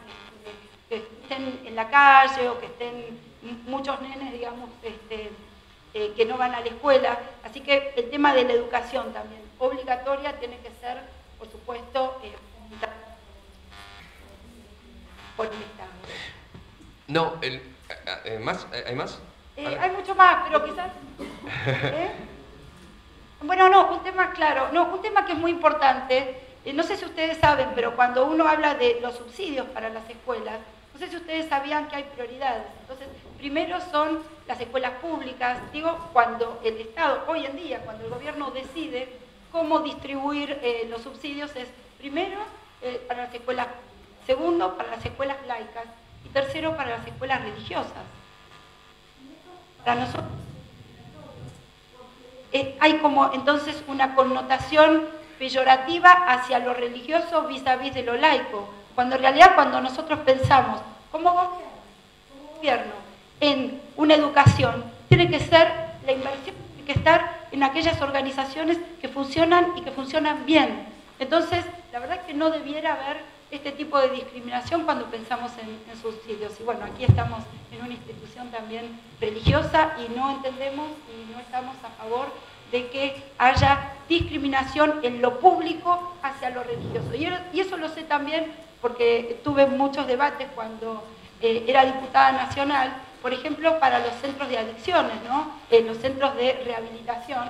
que estén en la calle o que estén muchos nenes, digamos, que no van a la escuela. Así que el tema de la educación también obligatoria tiene que ser, por supuesto, por el Estado. No, ¿hay más? Hay mucho más, pero quizás... Bueno, no, un tema claro, no, un tema que es muy importante, no sé si ustedes saben, pero cuando uno habla de los subsidios para las escuelas, no sé si ustedes sabían que hay prioridades. Entonces, primero son las escuelas públicas, digo, cuando el Estado, hoy en día, cuando el gobierno decide cómo distribuir los subsidios, es primero para las escuelas, segundo para las escuelas laicas y tercero para las escuelas religiosas. Para nosotros hay como entonces una connotación peyorativa hacia lo religioso vis-a-vis de lo laico, cuando en realidad cuando nosotros pensamos como gobierno en una educación, tiene que ser la inversión, tiene que estar en aquellas organizaciones que funcionan y que funcionan bien. Entonces, la verdad es que no debiera haber este tipo de discriminación cuando pensamos en subsidios. Y bueno, aquí estamos en una institución también religiosa y no entendemos y no estamos a favor de que haya discriminación en lo público hacia lo religioso. Y eso lo sé también porque tuve muchos debates cuando era diputada nacional, por ejemplo, para los centros de adicciones, ¿no? Los centros de rehabilitación,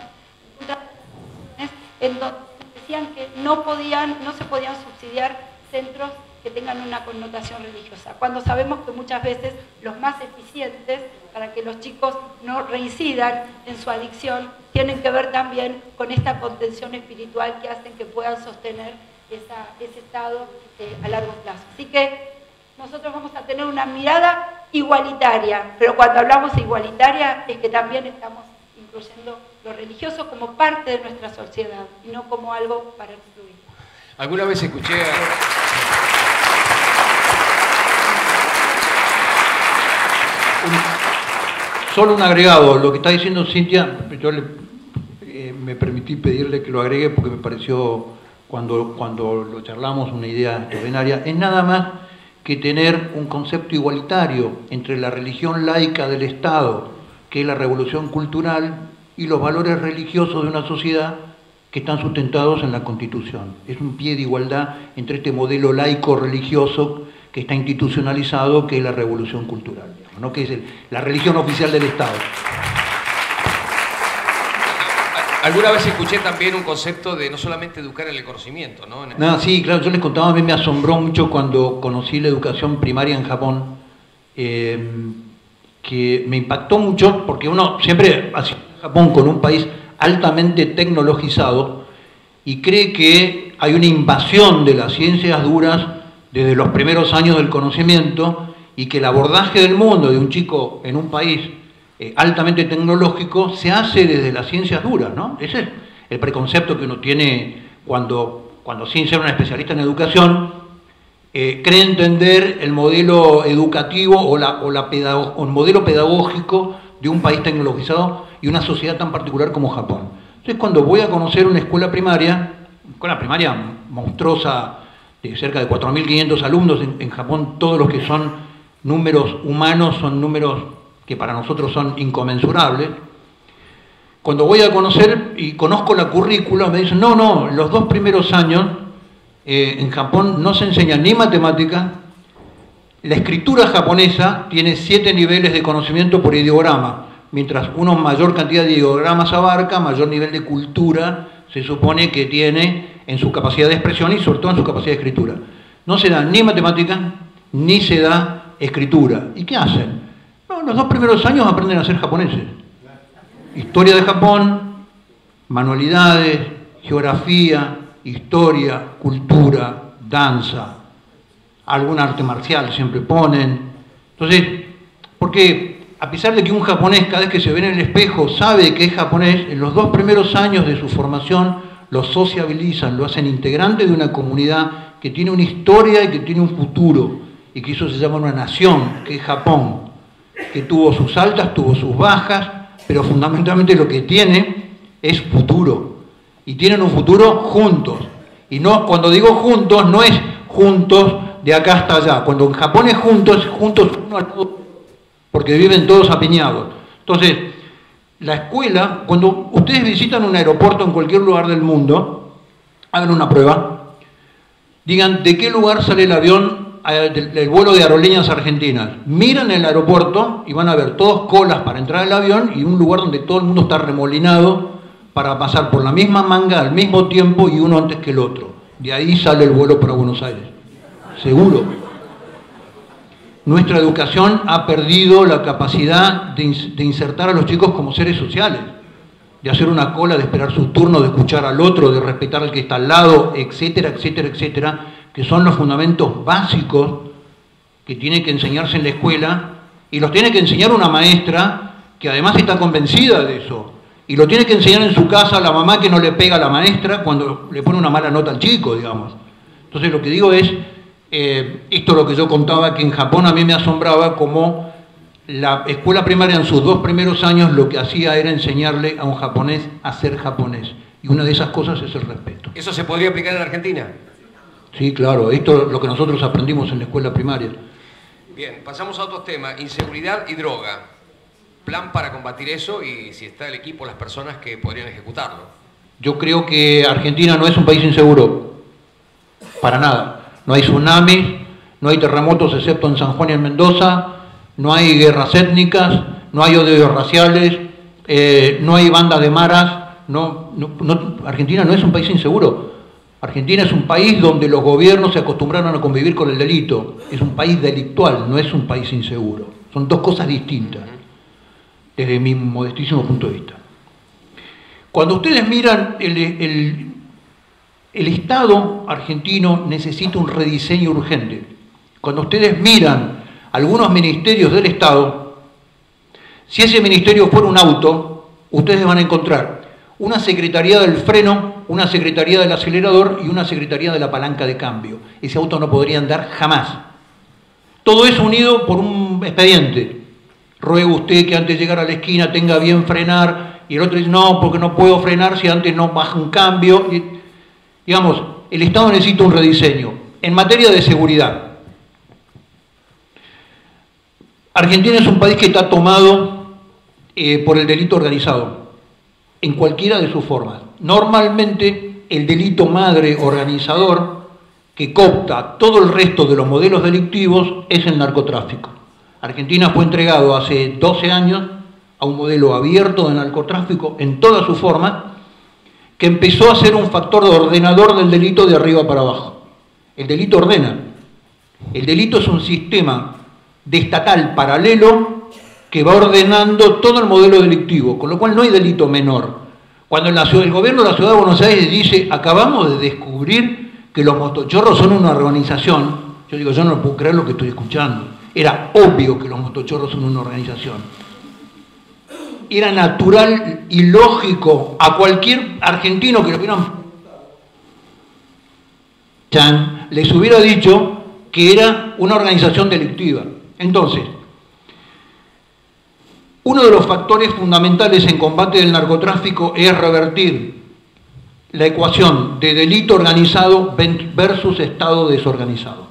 en donde decían que no se podían subsidiar centros que tengan una connotación religiosa, cuando sabemos que muchas veces los más eficientes para que los chicos no reincidan en su adicción tienen que ver también con esta contención espiritual que hacen que puedan sostener ese estado a largo plazo. Así que nosotros vamos a tener una mirada igualitaria, pero cuando hablamos de igualitaria es que también estamos incluyendo lo religioso como parte de nuestra sociedad y no como algo para excluir. Alguna vez escuché Solo un agregado, lo que está diciendo Cintia, yo me permití pedirle que lo agregue porque me pareció, cuando lo charlamos, una idea extraordinaria. Es nada más que tener un concepto igualitario entre la religión laica del Estado, que es la revolución cultural, y los valores religiosos de una sociedad que están sustentados en la Constitución. Es un pie de igualdad entre este modelo laico-religioso que está institucionalizado, que es la revolución cultural, digamos, ¿no? Que es la religión oficial del Estado. Alguna vez escuché también un concepto de no solamente educar en el conocimiento, ¿no? No, sí, claro, yo les contaba, a mí me asombró mucho cuando conocí la educación primaria en Japón, que me impactó mucho, porque uno siempre asocia Japón con un país altamente tecnologizado y cree que hay una invasión de las ciencias duras desde los primeros años del conocimiento y que el abordaje del mundo de un chico en un país altamente tecnológico se hace desde las ciencias duras, ¿no? Ese es el preconcepto que uno tiene cuando sin ser un especialista en educación, cree entender el modelo educativo o el modelo pedagógico de un país tecnologizado y una sociedad tan particular como Japón. Entonces, cuando voy a conocer una escuela primaria monstruosa, de cerca de 4.500 alumnos en Japón, todos los que son números humanos son números que para nosotros son inconmensurables. Cuando voy a conocer y conozco la currícula, me dicen, no, los 2 primeros años en Japón no se enseña ni matemática, la escritura japonesa tiene 7 niveles de conocimiento por ideograma, mientras uno mayor cantidad de ideogramas abarca, mayor nivel de cultura se supone que tiene en su capacidad de expresión y sobre todo en su capacidad de escritura. No se da ni matemática, ni se da escritura. ¿Y qué hacen? No, los 2 primeros años aprenden a ser japoneses. Historia de Japón, manualidades, geografía, historia, cultura, danza, algún arte marcial siempre ponen. Entonces, porque a pesar de que un japonés cada vez que se ve en el espejo sabe que es japonés, en los 2 primeros años de su formación lo sociabilizan, lo hacen integrante de una comunidad que tiene una historia y que tiene un futuro, y que eso se llama una nación, que es Japón, que tuvo sus altas, tuvo sus bajas, pero fundamentalmente lo que tiene es futuro, y tienen un futuro juntos. Y no, cuando digo juntos, no es juntos de acá hasta allá. Cuando en Japón es juntos uno al otro, porque viven todos apiñados. Entonces, la escuela, cuando ustedes visitan un aeropuerto en cualquier lugar del mundo, hagan una prueba, digan de qué lugar sale el avión del vuelo de Aerolíneas Argentinas. Miran el aeropuerto y van a ver todos colas para entrar al avión y un lugar donde todo el mundo está remolinado para pasar por la misma manga al mismo tiempo y uno antes que el otro. De ahí sale el vuelo para Buenos Aires. Seguro. Nuestra educación ha perdido la capacidad de insertar a los chicos como seres sociales, de hacer una cola, de esperar su turno, de escuchar al otro, de respetar al que está al lado, etcétera, etcétera, etcétera, que son los fundamentos básicos que tiene que enseñarse en la escuela, y los tiene que enseñar una maestra que además está convencida de eso. Y lo tiene que enseñar en su casa la mamá que no le pega a la maestra cuando le pone una mala nota al chico, digamos. Entonces lo que digo es, esto es lo que yo contaba, que en Japón a mí me asombraba como la escuela primaria en sus 2 primeros años lo que hacía era enseñarle a un japonés a ser japonés. Y una de esas cosas es el respeto. ¿Eso se podría aplicar en Argentina? Sí, claro, esto es lo que nosotros aprendimos en la escuela primaria. Bien, pasamos a otros temas, inseguridad y droga. Plan para combatir eso y si está el equipo, las personas que podrían ejecutarlo. Yo creo que Argentina no es un país inseguro, para nada. No hay tsunamis, no hay terremotos excepto en San Juan y en Mendoza, no hay guerras étnicas, no hay odios raciales, no hay bandas de maras. Argentina no es un país inseguro. Argentina es un país donde los gobiernos se acostumbraron a convivir con el delito. Es un país delictual, no es un país inseguro. Son dos cosas distintas, desde mi modestísimo punto de vista. Cuando ustedes miran, el Estado argentino necesita un rediseño urgente. Cuando ustedes miran algunos ministerios del Estado, si ese ministerio fuera un auto, ustedes van a encontrar una secretaría del freno, una secretaría del acelerador y una secretaría de la palanca de cambio. Ese auto no podría andar jamás. Todo eso unido por un expediente. Ruega usted que antes de llegar a la esquina tenga bien frenar, y el otro dice, no, porque no puedo frenar si antes no baja un cambio. Digamos, el Estado necesita un rediseño. En materia de seguridad, Argentina es un país que está tomado por el delito organizado, en cualquiera de sus formas. Normalmente, el delito madre organizador que coopta todo el resto de los modelos delictivos es el narcotráfico. Argentina fue entregado hace 12 años a un modelo abierto de narcotráfico en todas sus formas, que empezó a ser un factor ordenador del delito de arriba para abajo. El delito ordena. El delito es un sistema de estatal paralelo que va ordenando todo el modelo delictivo, con lo cual no hay delito menor. Cuando el gobierno de la Ciudad de Buenos Aires dice, acabamos de descubrir que los motochorros son una organización, yo digo, yo no puedo creer lo que estoy escuchando. Era obvio que los motochorros son una organización. Era natural y lógico a cualquier argentino que lo hubieran les hubiera dicho que era una organización delictiva. Entonces, uno de los factores fundamentales en combate del narcotráfico es revertir la ecuación de delito organizado versus Estado desorganizado.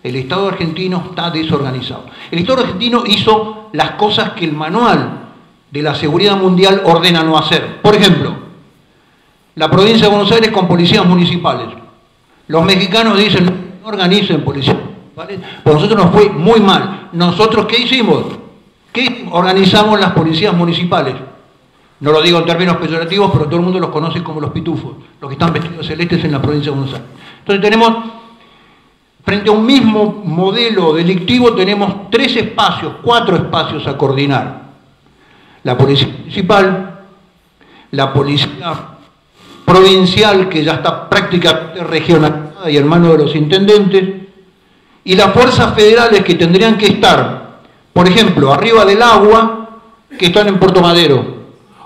El Estado argentino está desorganizado. El Estado argentino hizo las cosas que el manual de la seguridad mundial ordena no hacer. Por ejemplo, la provincia de Buenos Aires con policías municipales. Los mexicanos dicen, no organicen policías municipales, pues nosotros nos fue muy mal. ¿Nosotros qué hicimos? ¿Qué organizamos las policías municipales? No lo digo en términos peyorativos, pero todo el mundo los conoce como los pitufos, los que están vestidos celestes en la provincia de Buenos Aires. Entonces tenemos, frente a un mismo modelo delictivo, tenemos 4 espacios a coordinar. La policía municipal, la policía provincial, que ya está prácticamente regionalizada y en manos de los intendentes, y las fuerzas federales que tendrían que estar, por ejemplo, arriba del agua, que están en Puerto Madero,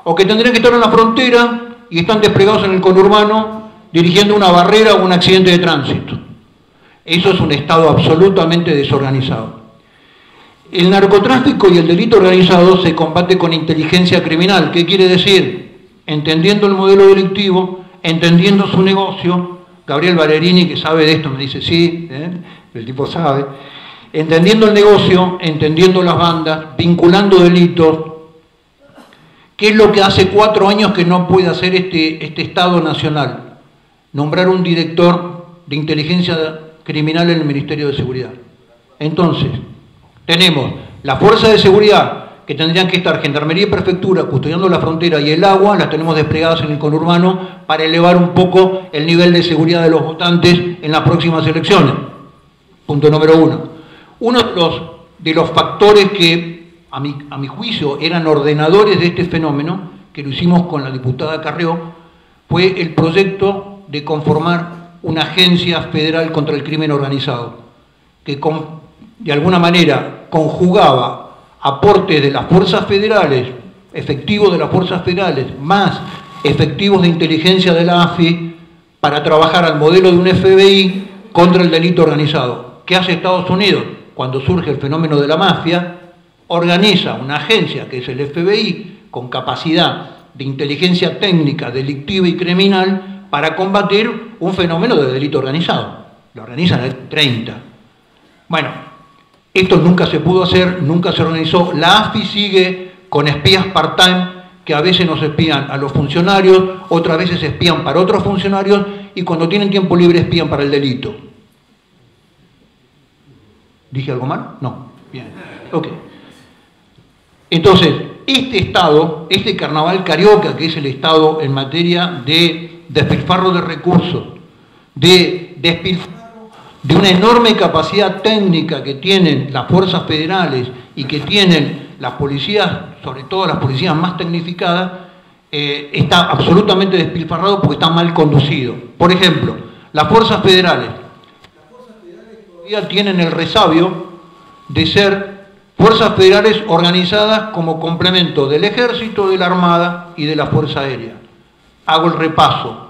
o que tendrían que estar en la frontera y están desplegados en el conurbano dirigiendo una barrera o un accidente de tránsito. Eso es un Estado absolutamente desorganizado. El narcotráfico y el delito organizado se combate con inteligencia criminal. ¿Qué quiere decir? Entendiendo el modelo delictivo, entendiendo su negocio. Gabriel Valerini, que sabe de esto, me dice sí, el tipo sabe. Entendiendo el negocio, entendiendo las bandas, vinculando delitos. ¿Qué es lo que hace 4 años que no puede hacer este Estado nacional? Nombrar un director de inteligencia criminal en el Ministerio de Seguridad. Entonces, tenemos la fuerza de seguridad, que tendrían que estar Gendarmería y Prefectura custodiando la frontera, y el agua, las tenemos desplegadas en el conurbano para elevar un poco el nivel de seguridad de los votantes en las próximas elecciones. Punto número 1. Uno de los factores que, a mi juicio, eran ordenadores de este fenómeno, que lo hicimos con la diputada Carrió, fue el proyecto de conformar una agencia federal contra el crimen organizado, que de alguna manera conjugaba aportes de las fuerzas federales, efectivos de las fuerzas federales, más efectivos de inteligencia de la AFI, para trabajar al modelo de un FBI contra el delito organizado. ¿Qué hace Estados Unidos? Cuando surge el fenómeno de la mafia, organiza una agencia que es el FBI, con capacidad de inteligencia técnica, delictiva y criminal, para combatir un fenómeno de delito organizado. Lo organizan en el 30. Bueno, esto nunca se pudo hacer, nunca se organizó. La AFI sigue con espías part-time, que a veces nos espían a los funcionarios, otras veces espían para otros funcionarios, y cuando tienen tiempo libre espían para el delito. ¿Dije algo mal? No. Bien. Ok. Entonces, este Estado, este carnaval carioca, que es el Estado en materia de despilfarro de recursos, de despilfarro de una enorme capacidad técnica que tienen las fuerzas federales y que tienen las policías, sobre todo las policías más tecnificadas, está absolutamente despilfarrado porque está mal conducido. Por ejemplo, las fuerzas federales todavía tienen el resabio de ser fuerzas federales organizadas como complemento del Ejército, de la Armada y de la Fuerza Aérea. Hago el repaso.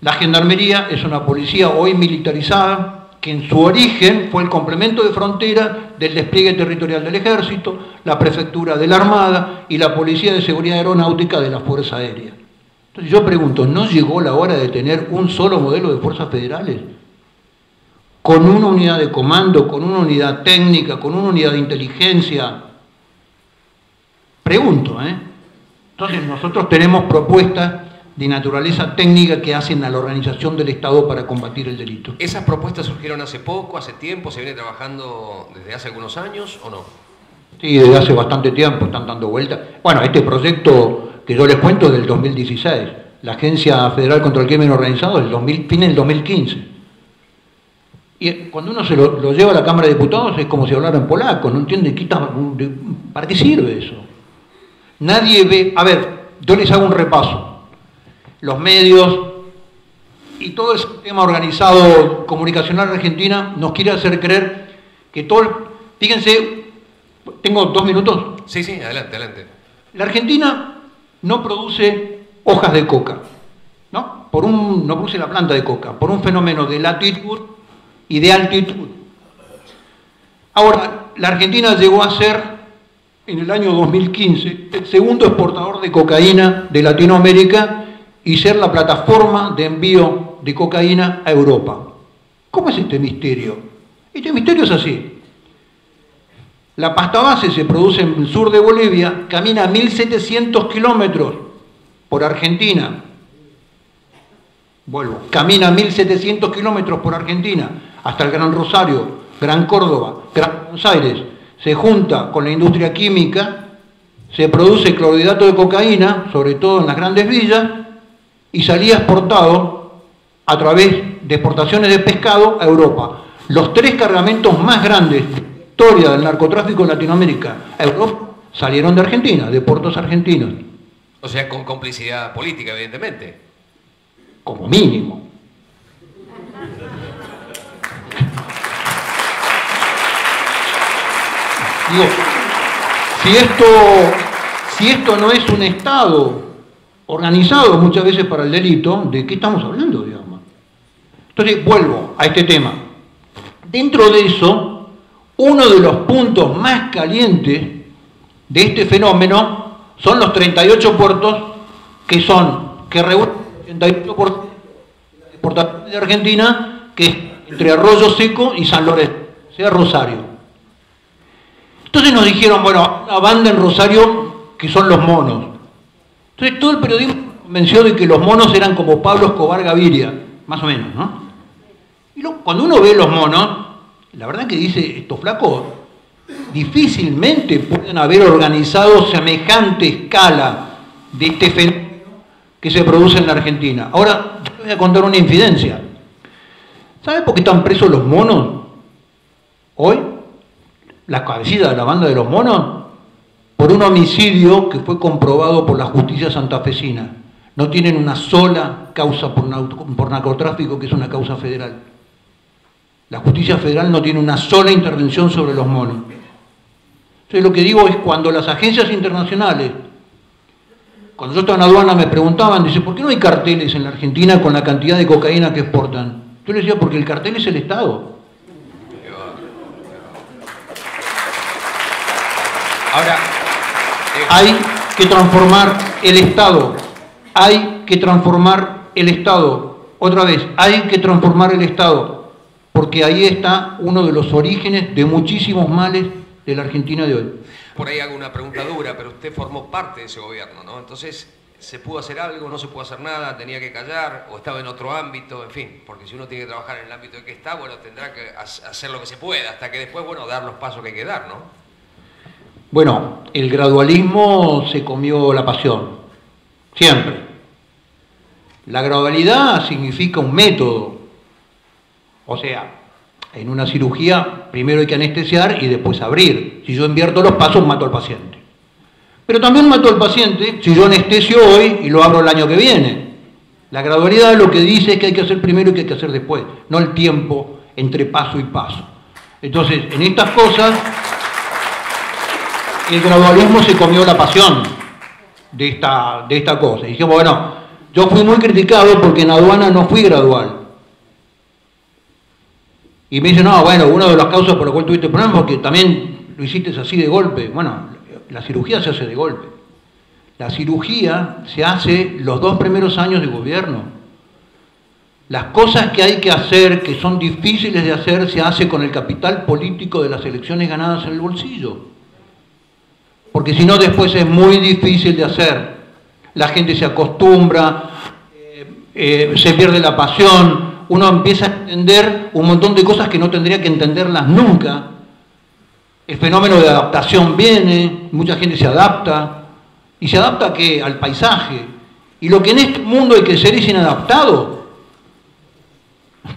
La Gendarmería es una policía hoy militarizada, que en su origen fue el complemento de frontera del despliegue territorial del Ejército, la Prefectura de la Armada y la Policía de Seguridad Aeronáutica de la Fuerza Aérea. Entonces yo pregunto, ¿no llegó la hora de tener un solo modelo de fuerzas federales? Con una unidad de comando, con una unidad técnica, con una unidad de inteligencia. Pregunto, ¿eh? Entonces nosotros tenemos propuestas de naturaleza técnica que hacen a la organización del Estado para combatir el delito. ¿Esas propuestas surgieron hace poco, hace tiempo, se viene trabajando desde hace algunos años o no? Sí, desde hace bastante tiempo están dando vueltas. Bueno, este proyecto que yo les cuento es del 2016, la Agencia Federal contra el Crimen Organizado es del fin del 2015. Y cuando uno se lo lleva a la Cámara de Diputados es como si hablara en polaco, no entiende para qué sirve eso. Nadie ve, a ver, yo les hago un repaso. Los medios y todo el sistema organizado comunicacional en Argentina nos quiere hacer creer que todo... Fíjense, ¿tengo 2 minutos? Sí, sí, adelante, adelante. La Argentina no produce hojas de coca, ¿no? No produce la planta de coca, por un fenómeno de latitud y de altitud. Ahora, la Argentina llegó a ser, en el año 2015, el segundo exportador de cocaína de Latinoamérica y ser la plataforma de envío de cocaína a Europa. ¿Cómo es este misterio? Este misterio es así. La pasta base se produce en el sur de Bolivia, camina 1.700 kilómetros por Argentina. Vuelvo, camina 1.700 kilómetros por Argentina hasta el Gran Rosario, Gran Córdoba, Gran Buenos Aires. Se junta con la industria química, se produce clorhidrato de cocaína, sobre todo en las grandes villas, y salía exportado a través de exportaciones de pescado a Europa. Los 3 cargamentos más grandes de la historia del narcotráfico en Latinoamérica a Europa salieron de Argentina, de puertos argentinos. O sea, con complicidad política, evidentemente. Como mínimo. Digo, si esto no es un Estado organizado muchas veces para el delito, ¿de qué estamos hablando, digamos? Entonces, vuelvo a este tema. Dentro de eso, uno de los puntos más calientes de este fenómeno son los 38 puertos que reúnen el 88% de la exportación de Argentina, que es entre Arroyo Seco y San Lorenzo, o sea, Rosario. Entonces nos dijeron, bueno, una banda en Rosario que son los monos. Entonces todo el periodismo convenció de que los monos eran como Pablo Escobar Gaviria, más o menos, ¿no? Y cuando uno ve los monos, la verdad que dice, estos flacos difícilmente pueden haber organizado semejante escala de este fenómeno que se produce en la Argentina. Ahora, yo les voy a contar una infidencia. ¿Sabe por qué están presos los monos hoy? La cabecilla de la banda de los monos, por un homicidio que fue comprobado por la justicia santafesina. No tienen una sola causa por narcotráfico, que es una causa federal. La justicia federal no tiene una sola intervención sobre los monos. Entonces lo que digo es, cuando las agencias internacionales, cuando yo estaba en aduana, me preguntaban, dice, ¿por qué no hay carteles en la Argentina con la cantidad de cocaína que exportan? Yo les decía, porque el cartel es el Estado. Ahora, hay que transformar el Estado. Hay que transformar el Estado. Otra vez, hay que transformar el Estado. Porque ahí está uno de los orígenes de muchísimos males de la Argentina de hoy. Por ahí hago una pregunta dura, pero usted formó parte de ese gobierno, ¿no? Entonces, ¿se pudo hacer algo? ¿No se pudo hacer nada? ¿Tenía que callar? ¿O estaba en otro ámbito? En fin, porque si uno tiene que trabajar en el ámbito en que está, bueno, tendrá que hacer lo que se pueda, hasta que después, bueno, dar los pasos que hay que dar, ¿no? Bueno, el gradualismo se comió la pasión, siempre. La gradualidad significa un método. O sea, en una cirugía primero hay que anestesiar y después abrir. Si yo invierto los pasos, mato al paciente. Pero también mato al paciente si yo anestesio hoy y lo abro el año que viene. La gradualidad lo que dice es que hay que hacer primero y que hay que hacer después, no el tiempo entre paso y paso. Entonces, en estas cosas, el gradualismo se comió la pasión de esta cosa. Y dijimos, bueno, yo fui muy criticado porque en aduana no fui gradual. Y me dicen, no, bueno, una de las causas por la cual tuviste problemas es porque también lo hiciste así de golpe. Bueno, la cirugía se hace de golpe. La cirugía se hace los 2 primeros años de gobierno. Las cosas que hay que hacer, que son difíciles de hacer, se hace con el capital político de las elecciones ganadas en el bolsillo. Porque si no, después es muy difícil de hacer. La gente se acostumbra, se pierde la pasión. Uno empieza a entender un montón de cosas que no tendría que entenderlas nunca. El fenómeno de adaptación viene, mucha gente se adapta. ¿Y se adapta a qué? Al paisaje. Y lo que en este mundo hay que ser es inadaptado.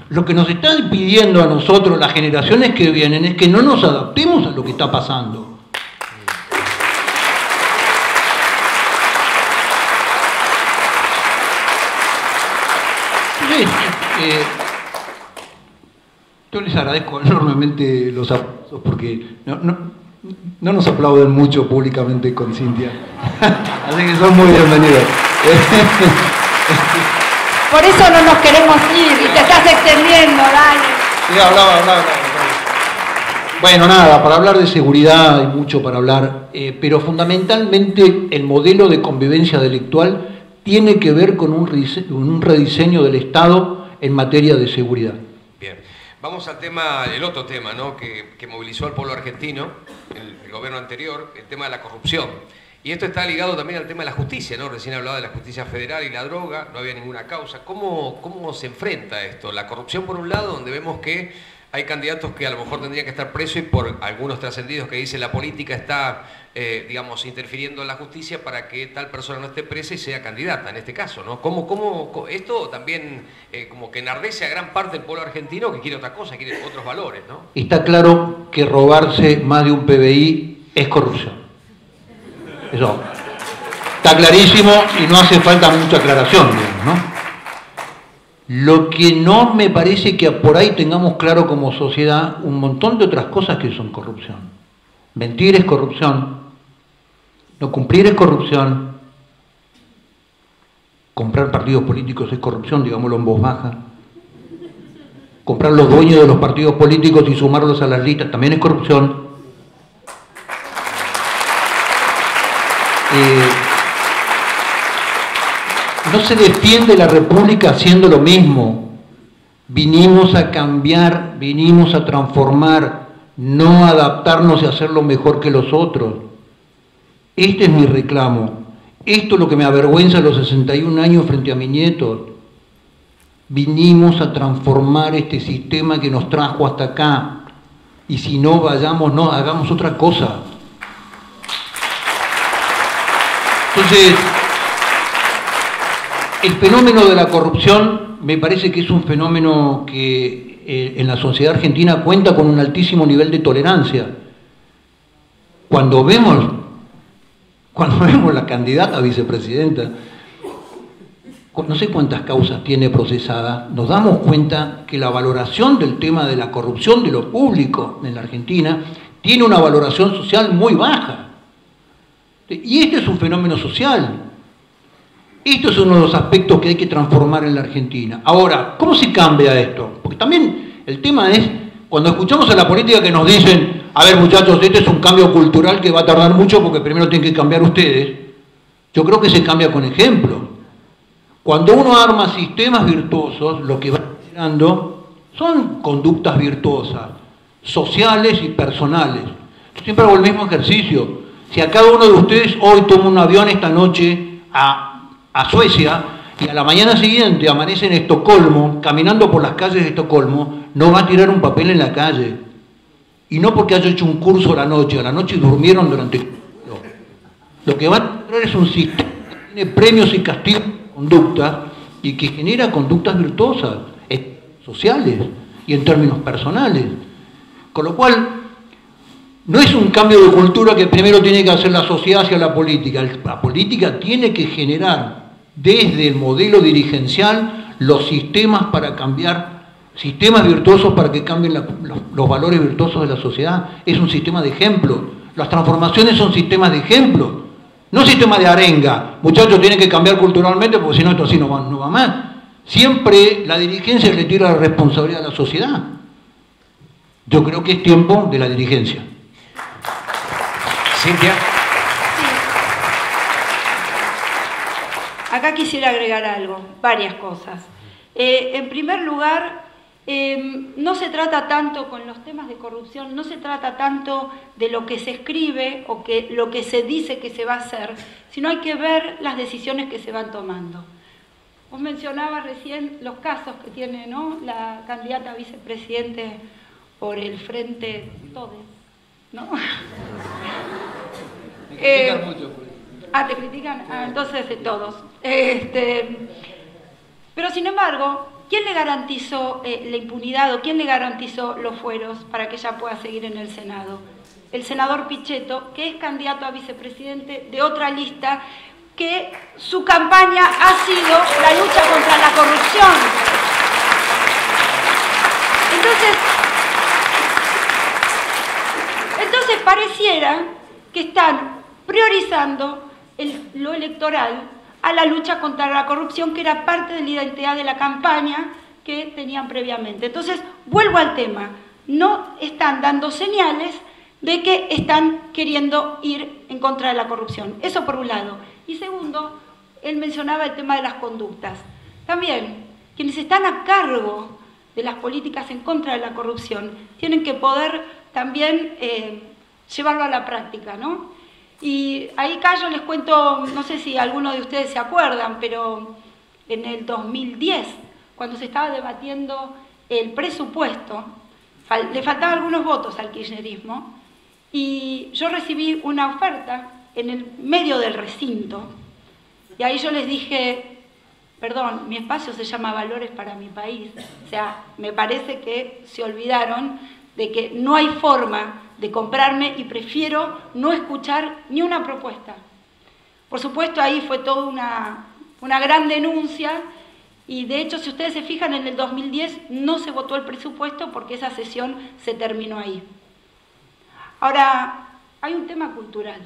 Lo que nos están pidiendo a nosotros, las generaciones que vienen, es que no nos adaptemos a lo que está pasando. Yo les agradezco enormemente los aplausos porque no nos aplauden mucho públicamente con Cintia. Así que son muy bienvenidos. Por eso no nos queremos ir y te estás extendiendo, dale. Sí, hablaba. Bueno, nada, para hablar de seguridad hay mucho para hablar, pero fundamentalmente el modelo de convivencia delictual tiene que ver con un rediseño del Estado en materia de seguridad. Bien, vamos al tema, el otro tema, ¿no?, que movilizó al pueblo argentino, el gobierno anterior, el tema de la corrupción. Y esto está ligado también al tema de la justicia, ¿no? Recién hablaba de la justicia federal y la droga, no había ninguna causa. ¿Cómo se enfrenta esto? La corrupción por un lado, donde vemos que hay candidatos que a lo mejor tendrían que estar presos y por algunos trascendidos que dicen la política está, digamos, interfiriendo en la justicia para que tal persona no esté presa y sea candidata, en este caso, ¿no? ¿Cómo esto también como que enardece a gran parte del pueblo argentino que quiere otra cosa, quiere otros valores, ¿no? Está claro que robarse más de un PBI es corrupción. Eso está clarísimo y no hace falta mucha aclaración, digamos, ¿no? Lo que no me parece que por ahí tengamos claro como sociedad un montón de otras cosas que son corrupción. Mentir es corrupción, no cumplir es corrupción, comprar partidos políticos es corrupción, digámoslo en voz baja, comprar los dueños de los partidos políticos y sumarlos a las listas también es corrupción. No se defiende la República haciendo lo mismo. Vinimos a cambiar, vinimos a transformar, no a adaptarnos y hacerlo mejor que los otros. Este es mi reclamo. Esto es lo que me avergüenza a los 61 años frente a mis nietos. Vinimos a transformar este sistema que nos trajo hasta acá. Y si no, vayamos, no, hagamos otra cosa. Entonces, el fenómeno de la corrupción me parece que es un fenómeno que en la sociedad argentina cuenta con un altísimo nivel de tolerancia. Cuando vemos la candidata a vicepresidenta, no sé cuántas causas tiene procesadas, nos damos cuenta que la valoración del tema de la corrupción de lo público en la Argentina tiene una valoración social muy baja. Y este es un fenómeno social. Esto es uno de los aspectos que hay que transformar en la Argentina. Ahora, ¿cómo se cambia esto? Porque también el tema es, cuando escuchamos a la política que nos dicen, a ver muchachos, este es un cambio cultural que va a tardar mucho porque primero tienen que cambiar ustedes, yo creo que se cambia con ejemplo. Cuando uno arma sistemas virtuosos, lo que va generando son conductas virtuosas, sociales y personales. Yo siempre hago el mismo ejercicio. Si a cada uno de ustedes hoy toma un avión esta noche a Suecia y a la mañana siguiente amanece en Estocolmo, caminando por las calles de Estocolmo, no va a tirar un papel en la calle. Y no porque haya hecho un curso a la noche durmieron durante el curso. Lo que va a encontrar es un sistema que tiene premios y castigos conductas y que genera conductas virtuosas, sociales y en términos personales. Con lo cual, no es un cambio de cultura que primero tiene que hacer la sociedad hacia la política. La política tiene que generar desde el modelo dirigencial los sistemas para cambiar, sistemas virtuosos para que cambien los valores virtuosos de la sociedad. Es un sistema de ejemplo. Las transformaciones son sistemas de ejemplo. No sistema de arenga, muchachos tienen que cambiar culturalmente porque si no esto así no va más. Siempre la dirigencia le tira la responsabilidad a la sociedad. Yo creo que es tiempo de la dirigencia. Cintia. Sí. Acá quisiera agregar algo, varias cosas. En primer lugar, no se trata tanto con los temas de corrupción, no se trata tanto de lo que se escribe o lo que se dice que se va a hacer, sino hay que ver las decisiones que se van tomando. Vos mencionabas recién los casos que tiene, ¿no?, la candidata a vicepresidente por el Frente Todes, ¿no? Me critican mucho. ¿Te critican? Entonces todos. Pero sin embargo, ¿quién le garantizó la impunidad o quién le garantizó los fueros para que ella pueda seguir en el Senado? El senador Pichetto, que es candidato a vicepresidente de otra lista, que su campaña ha sido la lucha contra la corrupción. Entonces pareciera que están priorizando lo electoral a la lucha contra la corrupción, que era parte de la identidad de la campaña que tenían previamente. Entonces, vuelvo al tema. No están dando señales de que están queriendo ir en contra de la corrupción. Eso por un lado. Y segundo, él mencionaba el tema de las conductas. También, quienes están a cargo de las políticas en contra de la corrupción tienen que poder también llevarlo a la práctica, ¿no? Y ahí yo les cuento, no sé si algunos de ustedes se acuerdan, pero en el 2010, cuando se estaba debatiendo el presupuesto, le faltaban algunos votos al kirchnerismo, y yo recibí una oferta en el medio del recinto, y ahí yo les dije, perdón, mi espacio se llama Valores para mi país, o sea, me parece que se olvidaron de que no hay forma de comprarme y prefiero no escuchar ni una propuesta. Por supuesto, ahí fue toda una gran denuncia y de hecho, si ustedes se fijan, en el 2010 no se votó el presupuesto porque esa sesión se terminó ahí. Ahora, hay un tema cultural.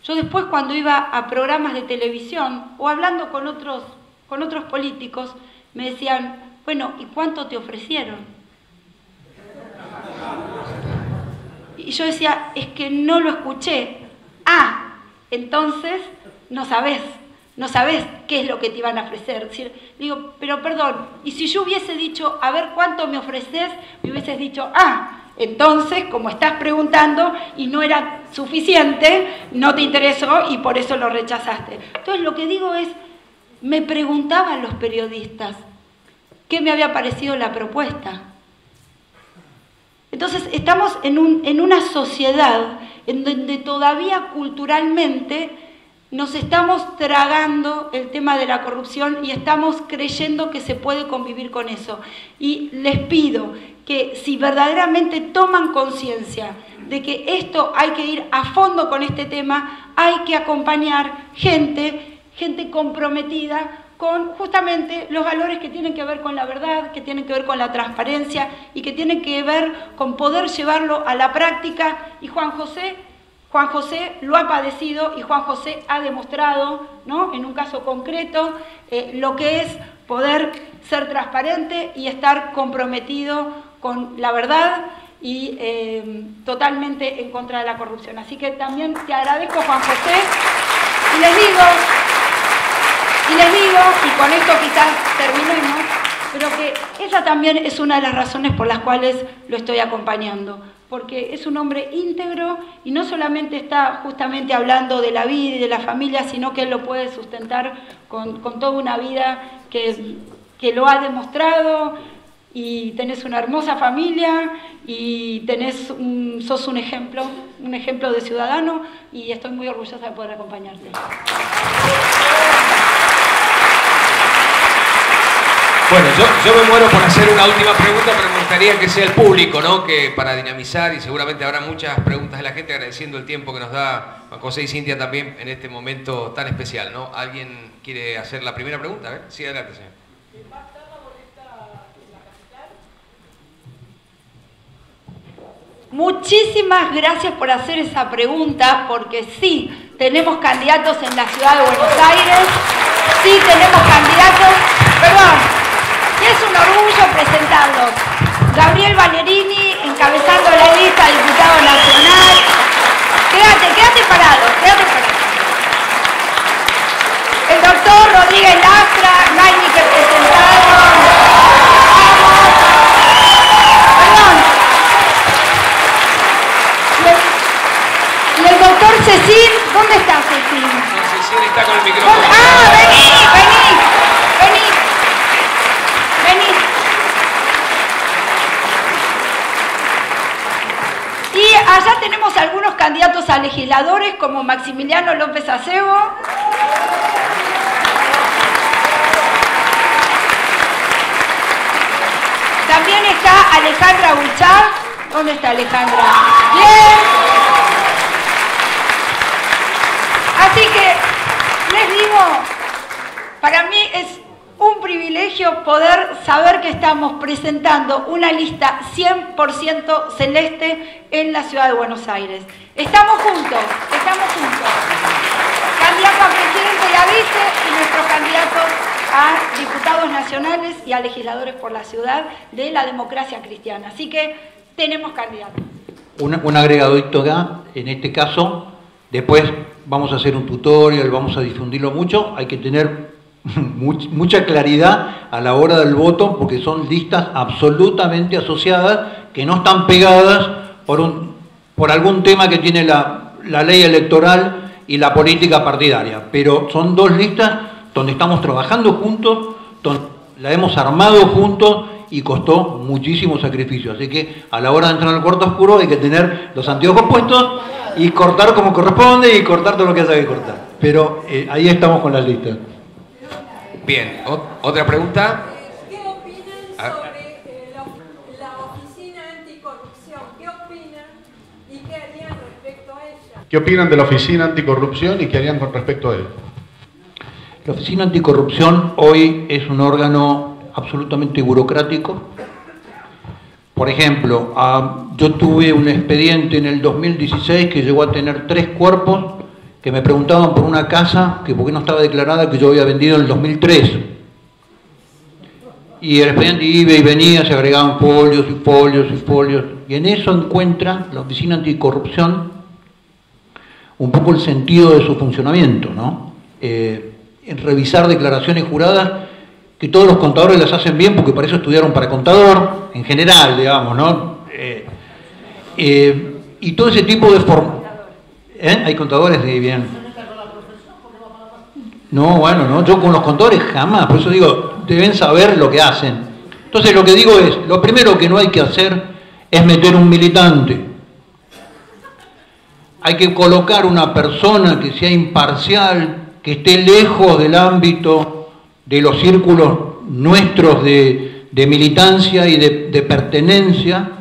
Yo después, cuando iba a programas de televisión o hablando con otros políticos, me decían, bueno, ¿y cuánto te ofrecieron? Y yo decía, es que no lo escuché. Entonces no sabés qué es lo que te iban a ofrecer. Digo, pero perdón, y si yo hubiese dicho, a ver cuánto me ofreces, me hubieses dicho, entonces, como estás preguntando y no era suficiente, no te interesó y por eso lo rechazaste. Entonces lo que digo es, me preguntaban los periodistas qué me había parecido la propuesta. Entonces estamos en una sociedad en donde todavía culturalmente nos estamos tragando el tema de la corrupción y estamos creyendo que se puede convivir con eso. Y les pido que si verdaderamente toman conciencia de que esto hay que ir a fondo con este tema, hay que acompañar gente comprometida con justamente los valores que tienen que ver con la verdad, que tienen que ver con la transparencia y que tienen que ver con poder llevarlo a la práctica. Y Juan José lo ha padecido y Juan José ha demostrado, ¿no?, en un caso concreto, lo que es poder ser transparente y estar comprometido con la verdad y totalmente en contra de la corrupción. Así que también te agradezco, Juan José, y les digo, y con esto quizás terminemos, pero que esa también es una de las razones por las cuales lo estoy acompañando, porque es un hombre íntegro y no solamente está justamente hablando de la vida y de la familia, sino que él lo puede sustentar con toda una vida que lo ha demostrado, y tenés una hermosa familia y sos un ejemplo de ciudadano, y estoy muy orgullosa de poder acompañarte. Bueno, yo me muero por hacer una última pregunta, pero me gustaría que sea el público, ¿no?, que para dinamizar, y seguramente habrá muchas preguntas de la gente, agradeciendo el tiempo que nos da Juan José y Cintia también en este momento tan especial, ¿no? ¿Alguien quiere hacer la primera pregunta? A ver, sí, adelante, señor. Muchísimas gracias por hacer esa pregunta, porque sí, tenemos candidatos en la ciudad de Buenos Aires, sí tenemos candidatos, perdón, y es un orgullo presentarlos. Gabriel Ballerini, encabezando la lista de diputado nacional. Quédate parado. El doctor Rodríguez Lastra, no hay ni que presentarlo. Y el doctor Cecín, ¿dónde está Cecín? No, Cecín está con el micrófono. ¡Ah, vení! Y allá tenemos algunos candidatos a legisladores, como Maximiliano López Acebo. También está Alejandra Buchar. ¿Dónde está Alejandra? Bien. Así que les digo, para mí es un privilegio poder saber que estamos presentando una lista 100% celeste en la ciudad de Buenos Aires. Estamos juntos. Candidato a presidente y a vice, y nuestros candidatos a diputados nacionales y a legisladores por la ciudad de la democracia cristiana. Así que tenemos candidatos. Un agregadito acá, en este caso, después vamos a hacer un tutorial, vamos a difundirlo mucho, hay que tener mucha claridad a la hora del voto, porque son listas absolutamente asociadas, que no están pegadas por algún tema que tiene la ley electoral y la política partidaria, pero son dos listas donde estamos trabajando juntos, donde la hemos armado juntos y costó muchísimo sacrificio, así que a la hora de entrar al cuarto oscuro hay que tener los anteojos puestos y cortar como corresponde y cortar todo lo que haya que cortar, pero ahí estamos con las listas. Bien, ¿otra pregunta? ¿Qué opinan sobre la Oficina Anticorrupción? ¿Qué opinan y qué harían respecto a ella? ¿Qué opinan de la Oficina Anticorrupción y qué harían con respecto a él? La Oficina Anticorrupción hoy es un órgano absolutamente burocrático. Por ejemplo, yo tuve un expediente en el 2016 que llegó a tener 3 cuerpos que me preguntaban por una casa que por qué no estaba declarada, que yo había vendido en el 2003. Y el expediente iba y venía, se agregaban folios y folios y folios. Y en eso encuentra la Oficina Anticorrupción un poco el sentido de su funcionamiento, ¿no? En revisar declaraciones juradas, que todos los contadores las hacen bien, porque para eso estudiaron para contador, en general, digamos, ¿no? Y todo ese tipo de formas. ¿Hay contadores de bien? No, bueno, no, yo con los contadores jamás, por eso digo, deben saber lo que hacen. Entonces lo que digo es, lo primero que no hay que hacer es meter un militante. Hay que colocar una persona que sea imparcial, que esté lejos del ámbito de los círculos nuestros de militancia y de pertenencia,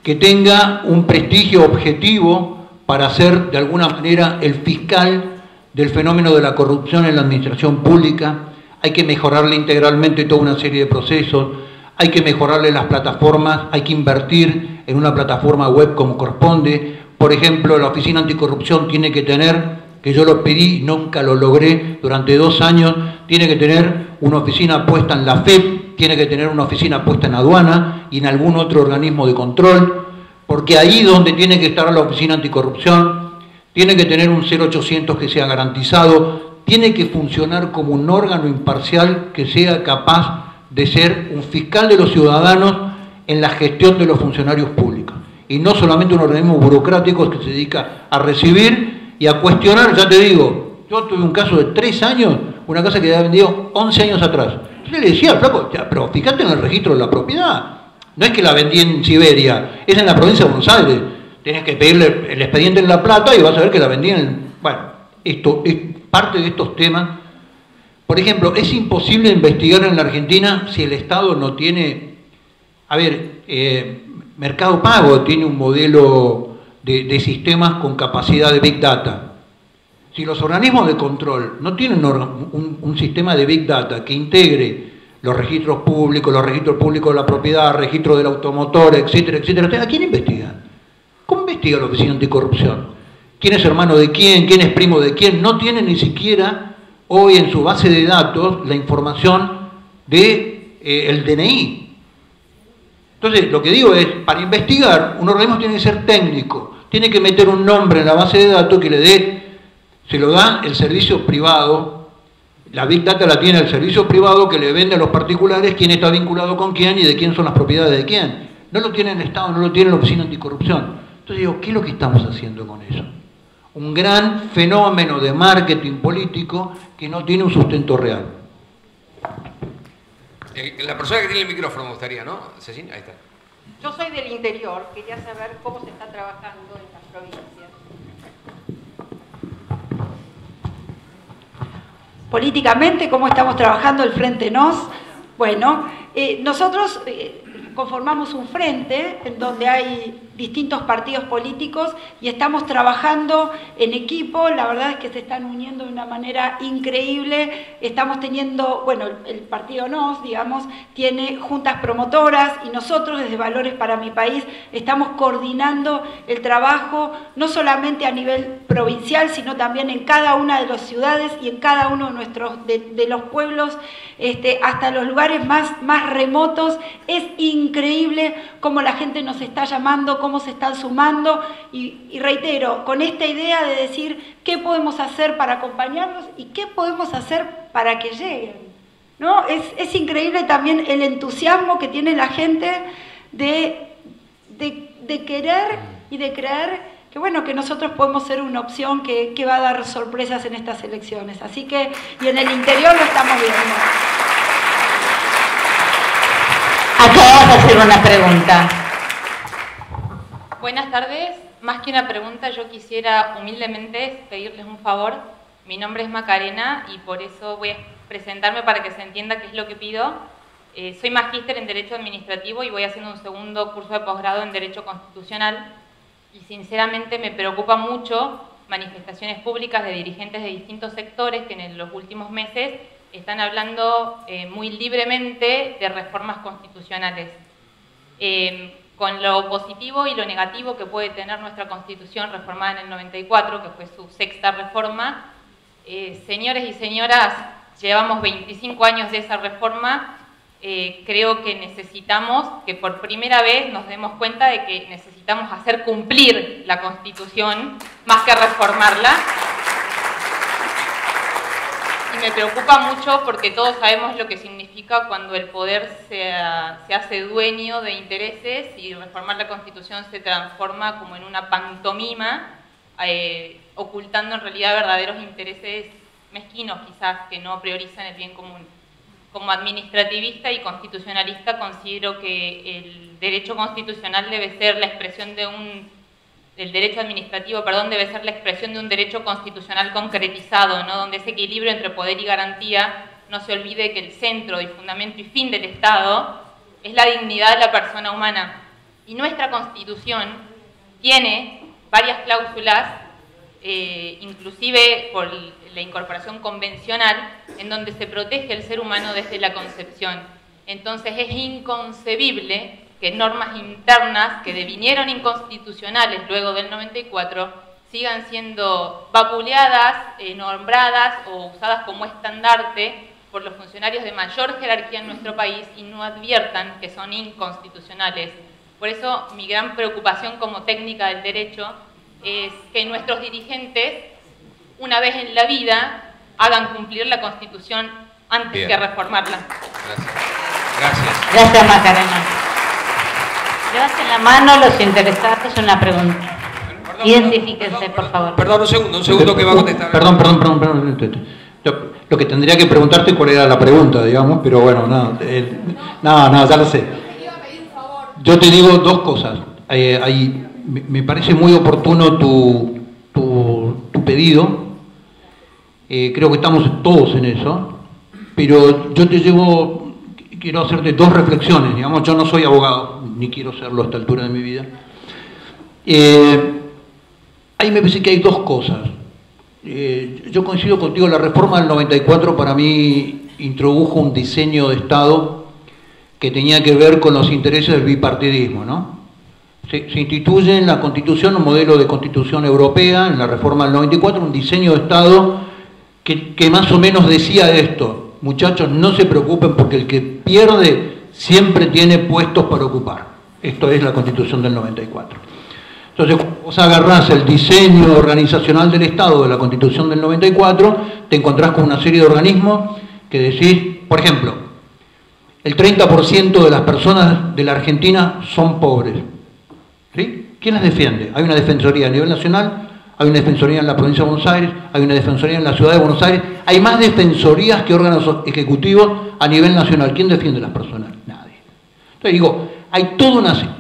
que tenga un prestigio objetivo para ser de alguna manera el fiscal del fenómeno de la corrupción en la administración pública. hay que mejorarle integralmente toda una serie de procesos, hay que mejorarle las plataformas, hay que invertir en una plataforma web como corresponde. Por ejemplo, la Oficina Anticorrupción tiene que tener, que yo lo pedí y nunca lo logré durante 2 años, tiene que tener una oficina puesta en la FEP, tiene que tener una oficina puesta en aduana y en algún otro organismo de control, porque ahí donde tiene que estar la Oficina Anticorrupción, tiene que tener un 0800 que sea garantizado, tiene que funcionar como un órgano imparcial que sea capaz de ser un fiscal de los ciudadanos en la gestión de los funcionarios públicos. Y no solamente un organismo burocrático que se dedica a recibir y a cuestionar. Ya te digo, yo tuve un caso de 3 años, una casa que había vendido 11 años atrás. Yo le decía al flaco, pero fíjate en el registro de la propiedad. No es que la vendí en Siberia, es en la provincia de Buenos Aires. Tenés que pedirle el expediente en La Plata y vas a ver que la vendí en... Bueno, esto es parte de estos temas. Por ejemplo, es imposible investigar en la Argentina si el Estado no tiene... A ver, Mercado Pago tiene un modelo de sistemas con capacidad de Big Data. Si los organismos de control no tienen un sistema de Big Data que integre los registros públicos de la propiedad, registro del automotor, etcétera, etcétera, ¿a quién investigan? ¿Cómo investiga la Oficina Anticorrupción? ¿Quién es hermano de quién? ¿Quién es primo de quién? No tiene ni siquiera hoy en su base de datos la información de el DNI. Entonces, lo que digo es, para investigar, un organismo tiene que ser técnico, tiene que meter un nombre en la base de datos que le dé, se lo da el servicio privado, la Big Data la tiene el servicio privado que le vende a los particulares quién está vinculado con quién y de quién son las propiedades de quién. No lo tiene el Estado, no lo tiene la Oficina Anticorrupción. Entonces digo, ¿qué es lo que estamos haciendo con eso? Un gran fenómeno de marketing político que no tiene un sustento real. La persona que tiene el micrófono me gustaría, ¿no? Cecilia, ahí está. Yo soy del interior, quería saber cómo se está trabajando en las provincias. Políticamente, ¿cómo estamos trabajando el Frente Nos? Bueno, nosotros conformamos un frente en donde hay distintos partidos políticos y estamos trabajando en equipo. La verdad es que se están uniendo de una manera increíble. Estamos teniendo, bueno, el partido NOS, digamos, tiene juntas promotoras y nosotros desde Valores para mi País estamos coordinando el trabajo no solamente a nivel provincial, sino también en cada una de las ciudades y en cada uno de los pueblos, hasta los lugares más remotos. Es increíble cómo la gente nos está llamando, cómo se están sumando y reitero, con esta idea de decir qué podemos hacer para acompañarlos y qué podemos hacer para que lleguen, ¿no? Es increíble también el entusiasmo que tiene la gente de querer y de creer que bueno, que nosotros podemos ser una opción que va a dar sorpresas en estas elecciones. Así que, y en el interior lo estamos viendo. Acabas de hacer una pregunta. Buenas tardes. Más que una pregunta, yo quisiera humildemente pedirles un favor. Mi nombre es Macarena y por eso voy a presentarme para que se entienda qué es lo que pido. Soy magíster en Derecho Administrativo y voy haciendo un segundo curso de posgrado en Derecho Constitucional. Y sinceramente me preocupa mucho manifestaciones públicas de dirigentes de distintos sectores que en los últimos meses están hablando muy libremente de reformas constitucionales. Con lo positivo y lo negativo que puede tener nuestra Constitución reformada en el 94, que fue su 6ª reforma, señores y señoras, llevamos 25 años de esa reforma. Creo que necesitamos que por primera vez nos demos cuenta de que necesitamos hacer cumplir la Constitución más que reformarla. Y me preocupa mucho porque todos sabemos lo que significa cuando el poder se hace dueño de intereses y reformar la Constitución se transforma como en una pantomima, ocultando en realidad verdaderos intereses mezquinos quizás que no priorizan el bien común. Como administrativista y constitucionalista considero que el derecho constitucional debe ser la expresión de el derecho administrativo, perdón, debe ser la expresión de un derecho constitucional concretizado, ¿no? Donde ese equilibrio entre poder y garantía no se olvide que el centro y fundamento y fin del Estado es la dignidad de la persona humana. Y nuestra Constitución tiene varias cláusulas, inclusive por la incorporación convencional, en donde se protege el ser humano desde la concepción. Entonces es inconcebible que normas internas que devinieron inconstitucionales luego del 94 sigan siendo vapuleadas, nombradas o usadas como estandarte por los funcionarios de mayor jerarquía en nuestro país y no adviertan que son inconstitucionales. Por eso mi gran preocupación como técnica del derecho es que nuestros dirigentes, una vez en la vida, hagan cumplir la Constitución antes que reformarla. Gracias. Gracias, Macarena. Levanten la mano los interesados en la pregunta. Identifíquense, por favor. Perdón, un segundo que va a contestar. Perdón. Lo que tendría que preguntarte cuál era la pregunta, digamos, pero bueno, no, ya lo sé. Yo te digo dos cosas. Me parece muy oportuno tu pedido. Creo que estamos todos en eso, pero yo quiero hacerte dos reflexiones. Digamos, yo no soy abogado, ni quiero serlo a esta altura de mi vida. Ahí me parece que hay dos cosas. Yo coincido contigo, la reforma del 94 para mí introdujo un diseño de Estado que tenía que ver con los intereses del bipartidismo, ¿no? Se instituye en la Constitución un modelo de Constitución europea, en la reforma del 94, un diseño de Estado que más o menos decía esto: muchachos, no se preocupen porque el que pierde siempre tiene puestos para ocupar. Esto es la Constitución del 94. Entonces, cuando vos agarrás el diseño organizacional del Estado de la Constitución del 94, te encontrás con una serie de organismos que decís, por ejemplo, el 30% de las personas de la Argentina son pobres. ¿Sí? ¿Quién las defiende? Hay una defensoría a nivel nacional, hay una defensoría en la provincia de Buenos Aires, hay una defensoría en la ciudad de Buenos Aires, hay más defensorías que órganos ejecutivos a nivel nacional. ¿Quién defiende a las personas? Nadie. Entonces digo, hay toda una...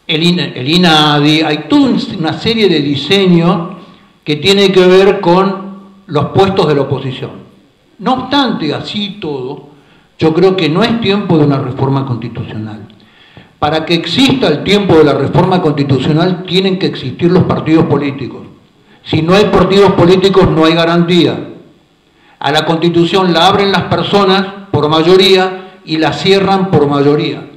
El INADI, hay toda una serie de diseños que tiene que ver con los puestos de la oposición. No obstante, así todo, yo creo que no es tiempo de una reforma constitucional. Para que exista el tiempo de la reforma constitucional tienen que existir los partidos políticos. Si no hay partidos políticos no hay garantía. A la Constitución la abren las personas por mayoría y la cierran por mayoría.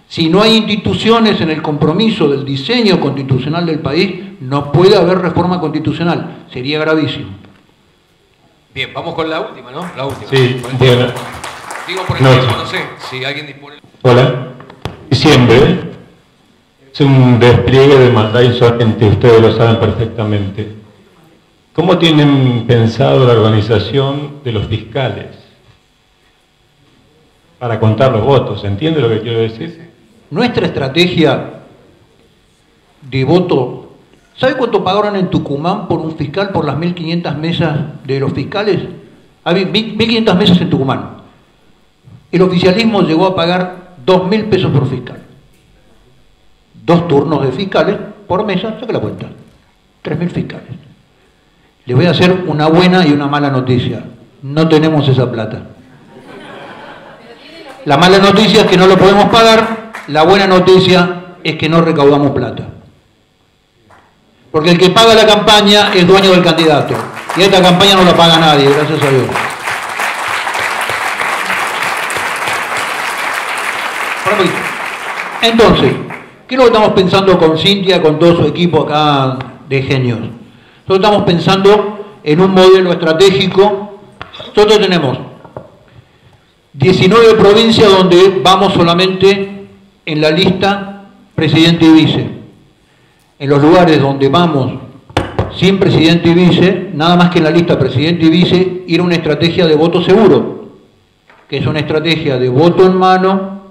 Si no hay instituciones en el compromiso del diseño constitucional del país, no puede haber reforma constitucional. Sería gravísimo. Bien, vamos con la última, ¿no? La última. Sí, bueno. Digo por el tiempo, no sé, si alguien dispone... Hola. Diciembre es un despliegue de maldad insolente, ustedes lo saben perfectamente. ¿Cómo tienen pensado la organización de los fiscales para contar los votos? ¿Entiende lo que quiero decir? Nuestra estrategia de voto, ¿sabe cuánto pagaron en Tucumán por un fiscal por las 1.500 mesas de los fiscales? Había 1.500 mesas en Tucumán. El oficialismo llegó a pagar 2.000 pesos por fiscal. 2 turnos de fiscales por mesa, saca la cuenta. 3.000 fiscales. Les voy a hacer una buena y una mala noticia. No tenemos esa plata. La mala noticia es que no lo podemos pagar. La buena noticia es que no recaudamos plata. Porque el que paga la campaña es dueño del candidato. Y esta campaña no la paga nadie, gracias a Dios. Entonces, ¿qué es lo que estamos pensando con Cintia, con todo su equipo acá de genios? Nosotros estamos pensando en un modelo estratégico. Nosotros tenemos 19 provincias donde vamos solamente en la lista presidente y vice. En los lugares donde vamos sin presidente y vice, nada más que en la lista presidente y vice, ir a una estrategia de voto seguro, que es una estrategia de voto en mano,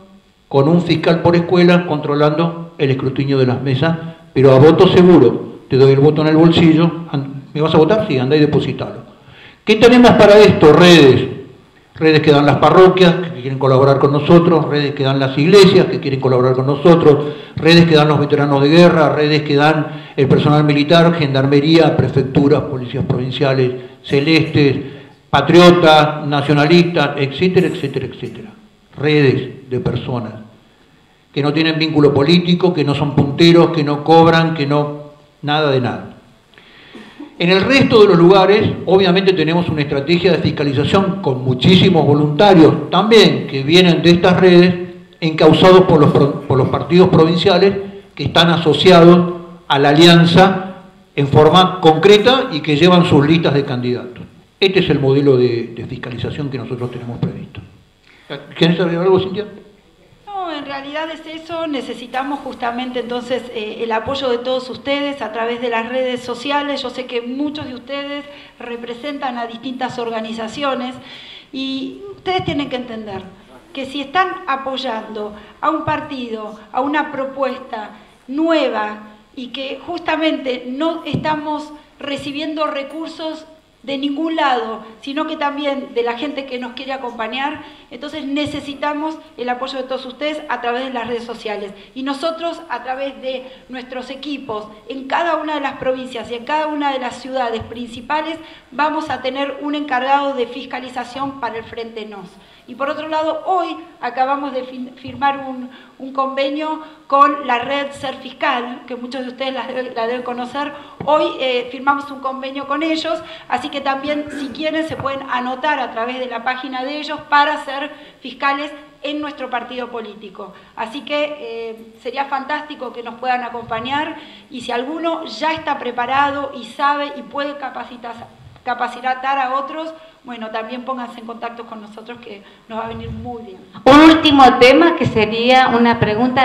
con un fiscal por escuela, controlando el escrutinio de las mesas, pero a voto seguro. Te doy el voto en el bolsillo. ¿Me vas a votar? Sí, andá y depositalo. ¿Qué tenemos para esto? Redes que dan las parroquias, que quieren colaborar con nosotros, redes que dan las iglesias, que quieren colaborar con nosotros, redes que dan los veteranos de guerra, redes que dan el personal militar, gendarmería, prefecturas, policías provinciales, celestes, patriotas, nacionalistas, etcétera, etcétera, etcétera. Redes de personas que no tienen vínculo político, que no son punteros, que no cobran, que no... nada de nada. En el resto de los lugares, obviamente tenemos una estrategia de fiscalización con muchísimos voluntarios también que vienen de estas redes, encausados por los partidos provinciales que están asociados a la alianza en forma concreta y que llevan sus listas de candidatos. Este es el modelo de fiscalización que nosotros tenemos previsto. ¿Quieres agregar algo, Cintia? No, en realidad es eso. Necesitamos justamente entonces el apoyo de todos ustedes a través de las redes sociales. Yo sé que muchos de ustedes representan a distintas organizaciones y ustedes tienen que entender que si están apoyando a un partido, a una propuesta nueva y que justamente no estamos recibiendo recursos de ningún lado, sino que también de la gente que nos quiere acompañar, entonces necesitamos el apoyo de todos ustedes a través de las redes sociales. Y nosotros, a través de nuestros equipos, en cada una de las provincias y en cada una de las ciudades principales, vamos a tener un encargado de fiscalización para el Frente Nos. Y por otro lado, hoy acabamos de firmar un convenio con la red Ser Fiscal, que muchos de ustedes la deben conocer. Hoy firmamos un convenio con ellos, así que también, si quieren, se pueden anotar a través de la página de ellos para ser fiscales en nuestro partido político. Así que sería fantástico que nos puedan acompañar, y si alguno ya está preparado y sabe y puede capacitar a otros, bueno, también pónganse en contacto con nosotros, que nos va a venir muy bien. Un último tema que sería una pregunta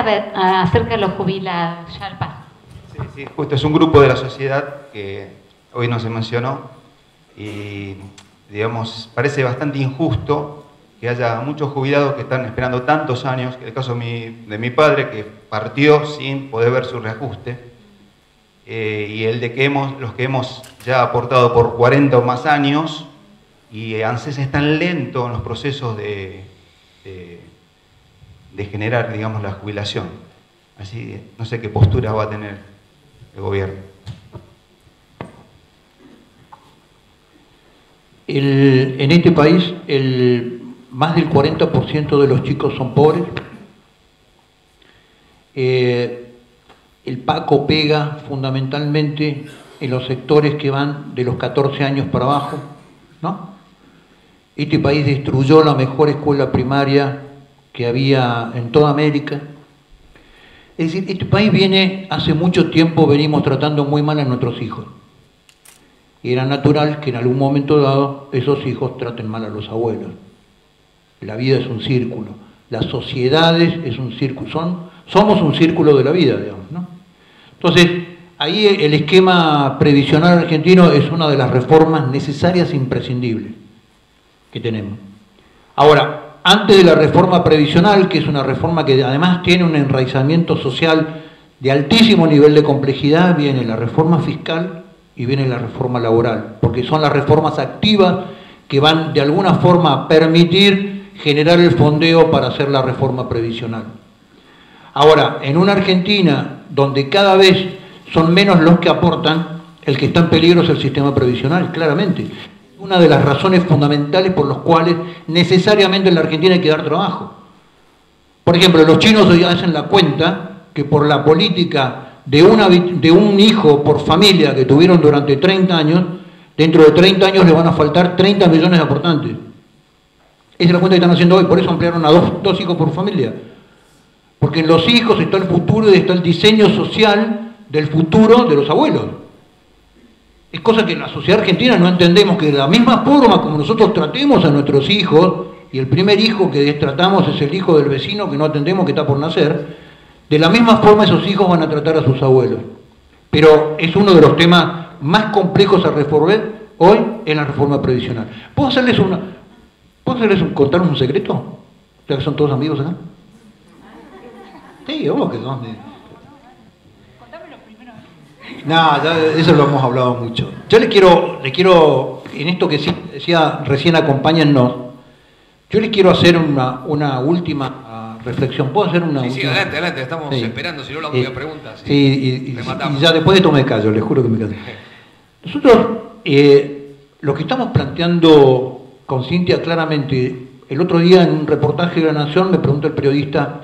acerca de los jubilados. Ya el paso. Sí, justo es un grupo de la sociedad que hoy no se mencionó y, digamos, parece bastante injusto que haya muchos jubilados que están esperando tantos años, que el caso de mi padre, que partió sin poder ver su reajuste, y el de que los que hemos ya aportado por 40 o más años, y ANSES es tan lento en los procesos de generar, digamos, la jubilación. Así, no sé qué postura va a tener el gobierno. En este país, más del 40% de los chicos son pobres. El PACO pega fundamentalmente en los sectores que van de los 14 años para abajo, ¿no? Este país destruyó la mejor escuela primaria que había en toda América. Es decir, este país hace mucho tiempo venimos tratando muy mal a nuestros hijos. Y era natural que en algún momento dado esos hijos traten mal a los abuelos. La vida es un círculo, las sociedades es un círculo, somos un círculo de la vida, digamos, ¿no? Entonces, ahí el esquema previsional argentino es una de las reformas necesarias e imprescindibles que tenemos. Ahora, antes de la reforma previsional, que es una reforma que además tiene un enraizamiento social de altísimo nivel de complejidad, viene la reforma fiscal y viene la reforma laboral, porque son las reformas activas que van de alguna forma a permitir generar el fondeo para hacer la reforma previsional. Ahora, en una Argentina donde cada vez son menos los que aportan, el que está en peligro es el sistema previsional, claramente. Una de las razones fundamentales por las cuales necesariamente en la Argentina hay que dar trabajo. Por ejemplo, los chinos hoy hacen la cuenta que por la política de un hijo por familia que tuvieron durante 30 años, dentro de 30 años les van a faltar 30 millones de aportantes. Esa es la cuenta que están haciendo hoy, por eso ampliaron a dos hijos por familia. Porque en los hijos está el futuro y está el diseño social del futuro de los abuelos. Es cosa que en la sociedad argentina no entendemos, que de la misma forma como nosotros tratemos a nuestros hijos, y el primer hijo que tratamos es el hijo del vecino que no atendemos, que está por nacer, de la misma forma esos hijos van a tratar a sus abuelos. Pero es uno de los temas más complejos a resolver hoy en la reforma previsional. ¿Puedo contarles un secreto? Ya que son todos amigos acá. Sí, vos que son de... Contámelo primero. No, ya eso lo hemos hablado mucho. Yo les quiero, en esto que decía recién, acompáñennos, yo les quiero hacer una última reflexión. ¿Puedo hacer una última? Sí, adelante, estamos esperando, si no la última pregunta. Sí, y ya después de esto me callo, les juro que me callo. Nosotros, lo que estamos planteando con Cintia claramente, el otro día en un reportaje de La Nación me preguntó el periodista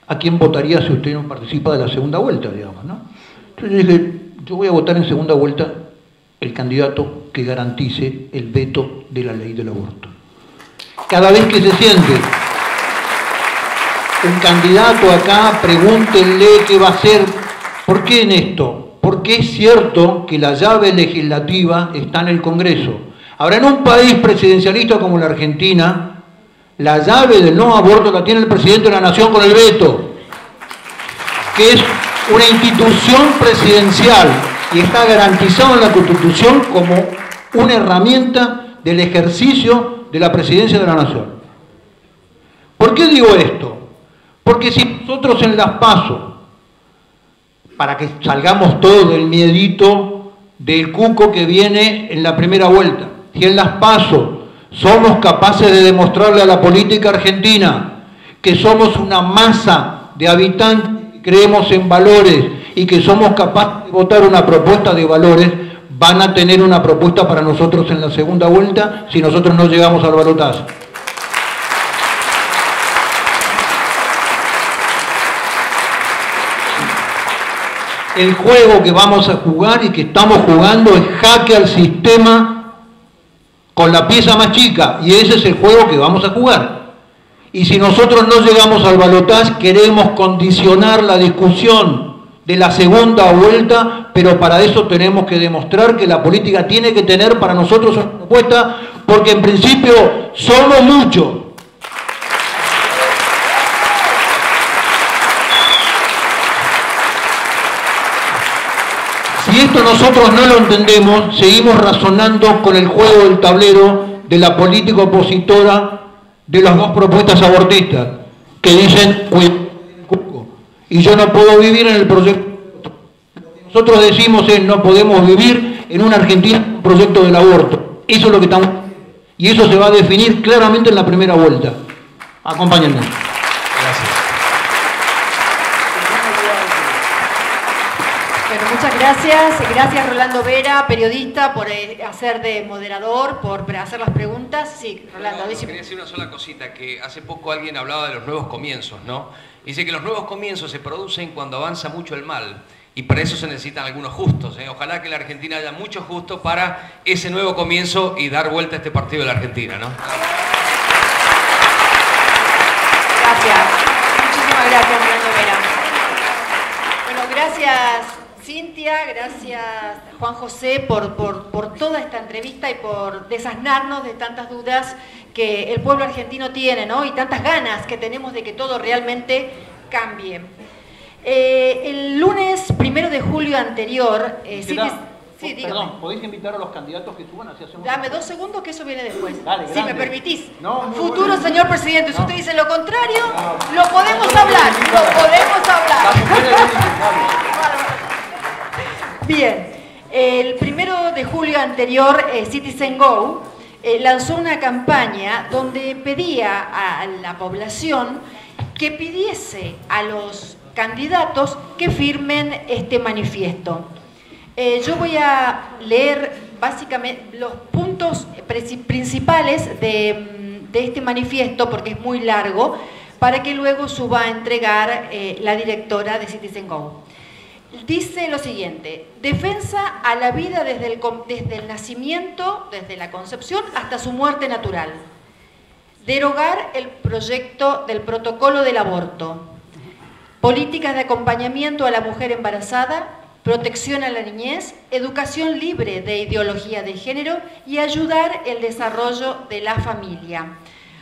¿a quién votaría si usted no participa de la segunda vuelta, digamos, ¿no? Entonces yo dije, yo voy a votar en segunda vuelta el candidato que garantice el veto de la ley del aborto. Cada vez que se siente un candidato acá, pregúntenle qué va a hacer. ¿Por qué en esto? Porque es cierto que la llave legislativa está en el Congreso. Ahora, en un país presidencialista como la Argentina, la llave del no aborto la tiene el presidente de la Nación con el veto, que es una institución presidencial y está garantizado en la Constitución como una herramienta del ejercicio de la presidencia de la Nación. ¿Por qué digo esto? Porque si nosotros en las PASO, para que salgamos todos del miedito del cuco que viene en la primera vuelta, si en las PASO somos capaces de demostrarle a la política argentina que somos una masa de habitantes que creemos en valores y que somos capaces de votar una propuesta de valores, van a tener una propuesta para nosotros en la segunda vuelta si nosotros no llegamos al balotaje. El juego que vamos a jugar y que estamos jugando es jaque al sistema con la pieza más chica, y ese es el juego que vamos a jugar. Y si nosotros no llegamos al balotaje, queremos condicionar la discusión de la segunda vuelta, pero para eso tenemos que demostrar que la política tiene que tener para nosotros una propuesta, porque en principio somos muchos. Si esto nosotros no lo entendemos, seguimos razonando con el juego del tablero de la política opositora de las dos propuestas abortistas, que dicen, y yo no puedo vivir en el proyecto. Lo que nosotros decimos es, no podemos vivir en una Argentina un proyecto del aborto. Eso es lo que estamos, y eso se va a definir claramente en la primera vuelta. Acompáñenme. Gracias. Bueno, muchas gracias. Gracias Rolando Vera, periodista, por hacer de moderador, por hacer las preguntas. Sí, Rolando. Quería decir una sola cosita, que hace poco alguien hablaba de los nuevos comienzos, ¿no? Dice que los nuevos comienzos se producen cuando avanza mucho el mal, y para eso se necesitan algunos justos, ¿eh? Ojalá que en la Argentina haya muchos justos para ese nuevo comienzo y dar vuelta a este partido de la Argentina, ¿no? Gracias. Muchísimas gracias, Rolando Vera. Bueno, gracias Cintia, gracias Juan José por toda esta entrevista y por desasnarnos de tantas dudas que el pueblo argentino tiene, ¿no? Y tantas ganas que tenemos de que todo realmente cambie. El lunes 1 de julio anterior... Perdón, ¿podéis invitar a los candidatos que suban hacia hacemos? Dame 2 segundos que eso viene después. Dale, si me permitís. No, futuro bueno. Señor presidente, si usted dice lo contrario, lo podemos hablar. Lo podemos hablar. Bien, el 1 de julio anterior, Citizen Go lanzó una campaña donde pedía a la población que pidiese a los candidatos que firmen este manifiesto. Yo voy a leer básicamente los puntos principales de este manifiesto, porque es muy largo, para que luego suba a entregar la directora de Citizen Go. Dice lo siguiente: defensa a la vida desde el nacimiento, desde la concepción hasta su muerte natural. Derogar el proyecto del protocolo del aborto. Políticas de acompañamiento a la mujer embarazada, protección a la niñez, educación libre de ideología de género y ayudar el desarrollo de la familia.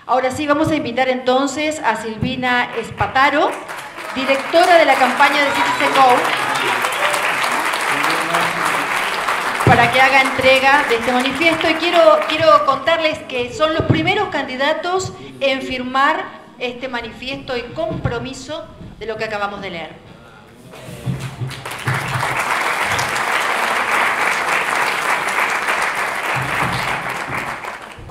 Ahora sí, vamos a invitar entonces a Silvina Espataro, directora de la campaña de Citizen Go, para que haga entrega de este manifiesto. Y quiero contarles que son los primeros candidatos en firmar este manifiesto y compromiso de lo que acabamos de leer.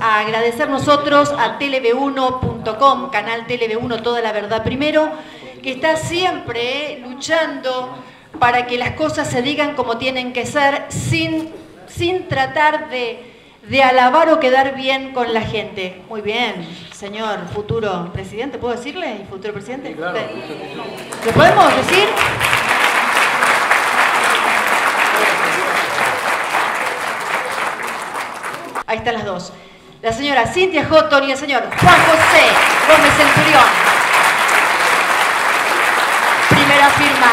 A agradecer nosotros a Tele-V1.com, canal Tele-V1 Toda la Verdad Primero, que está siempre luchando para que las cosas se digan como tienen que ser, sin tratar de alabar o quedar bien con la gente. Muy bien, señor futuro presidente, ¿puedo decirle? ¿Futuro presidente? Sí, claro. ¿Le podemos decir? Ahí están las dos. La señora Cintia Houghton y el señor Juan José Gómez Centurión. Primera firma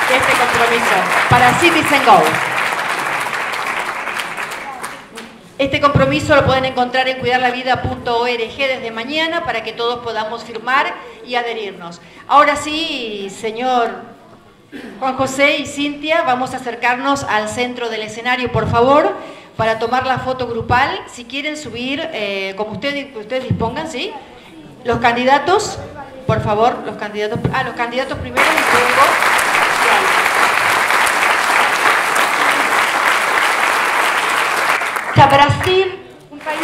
de este compromiso para Citizen Go. Este compromiso lo pueden encontrar en cuidarlavida.org desde mañana para que todos podamos firmar y adherirnos. Ahora sí, señor Juan José y Cintia, vamos a acercarnos al centro del escenario, por favor, para tomar la foto grupal. Si quieren subir, como ustedes dispongan, ¿sí? Los candidatos, por favor, los candidatos primero y luego... Brasil, un país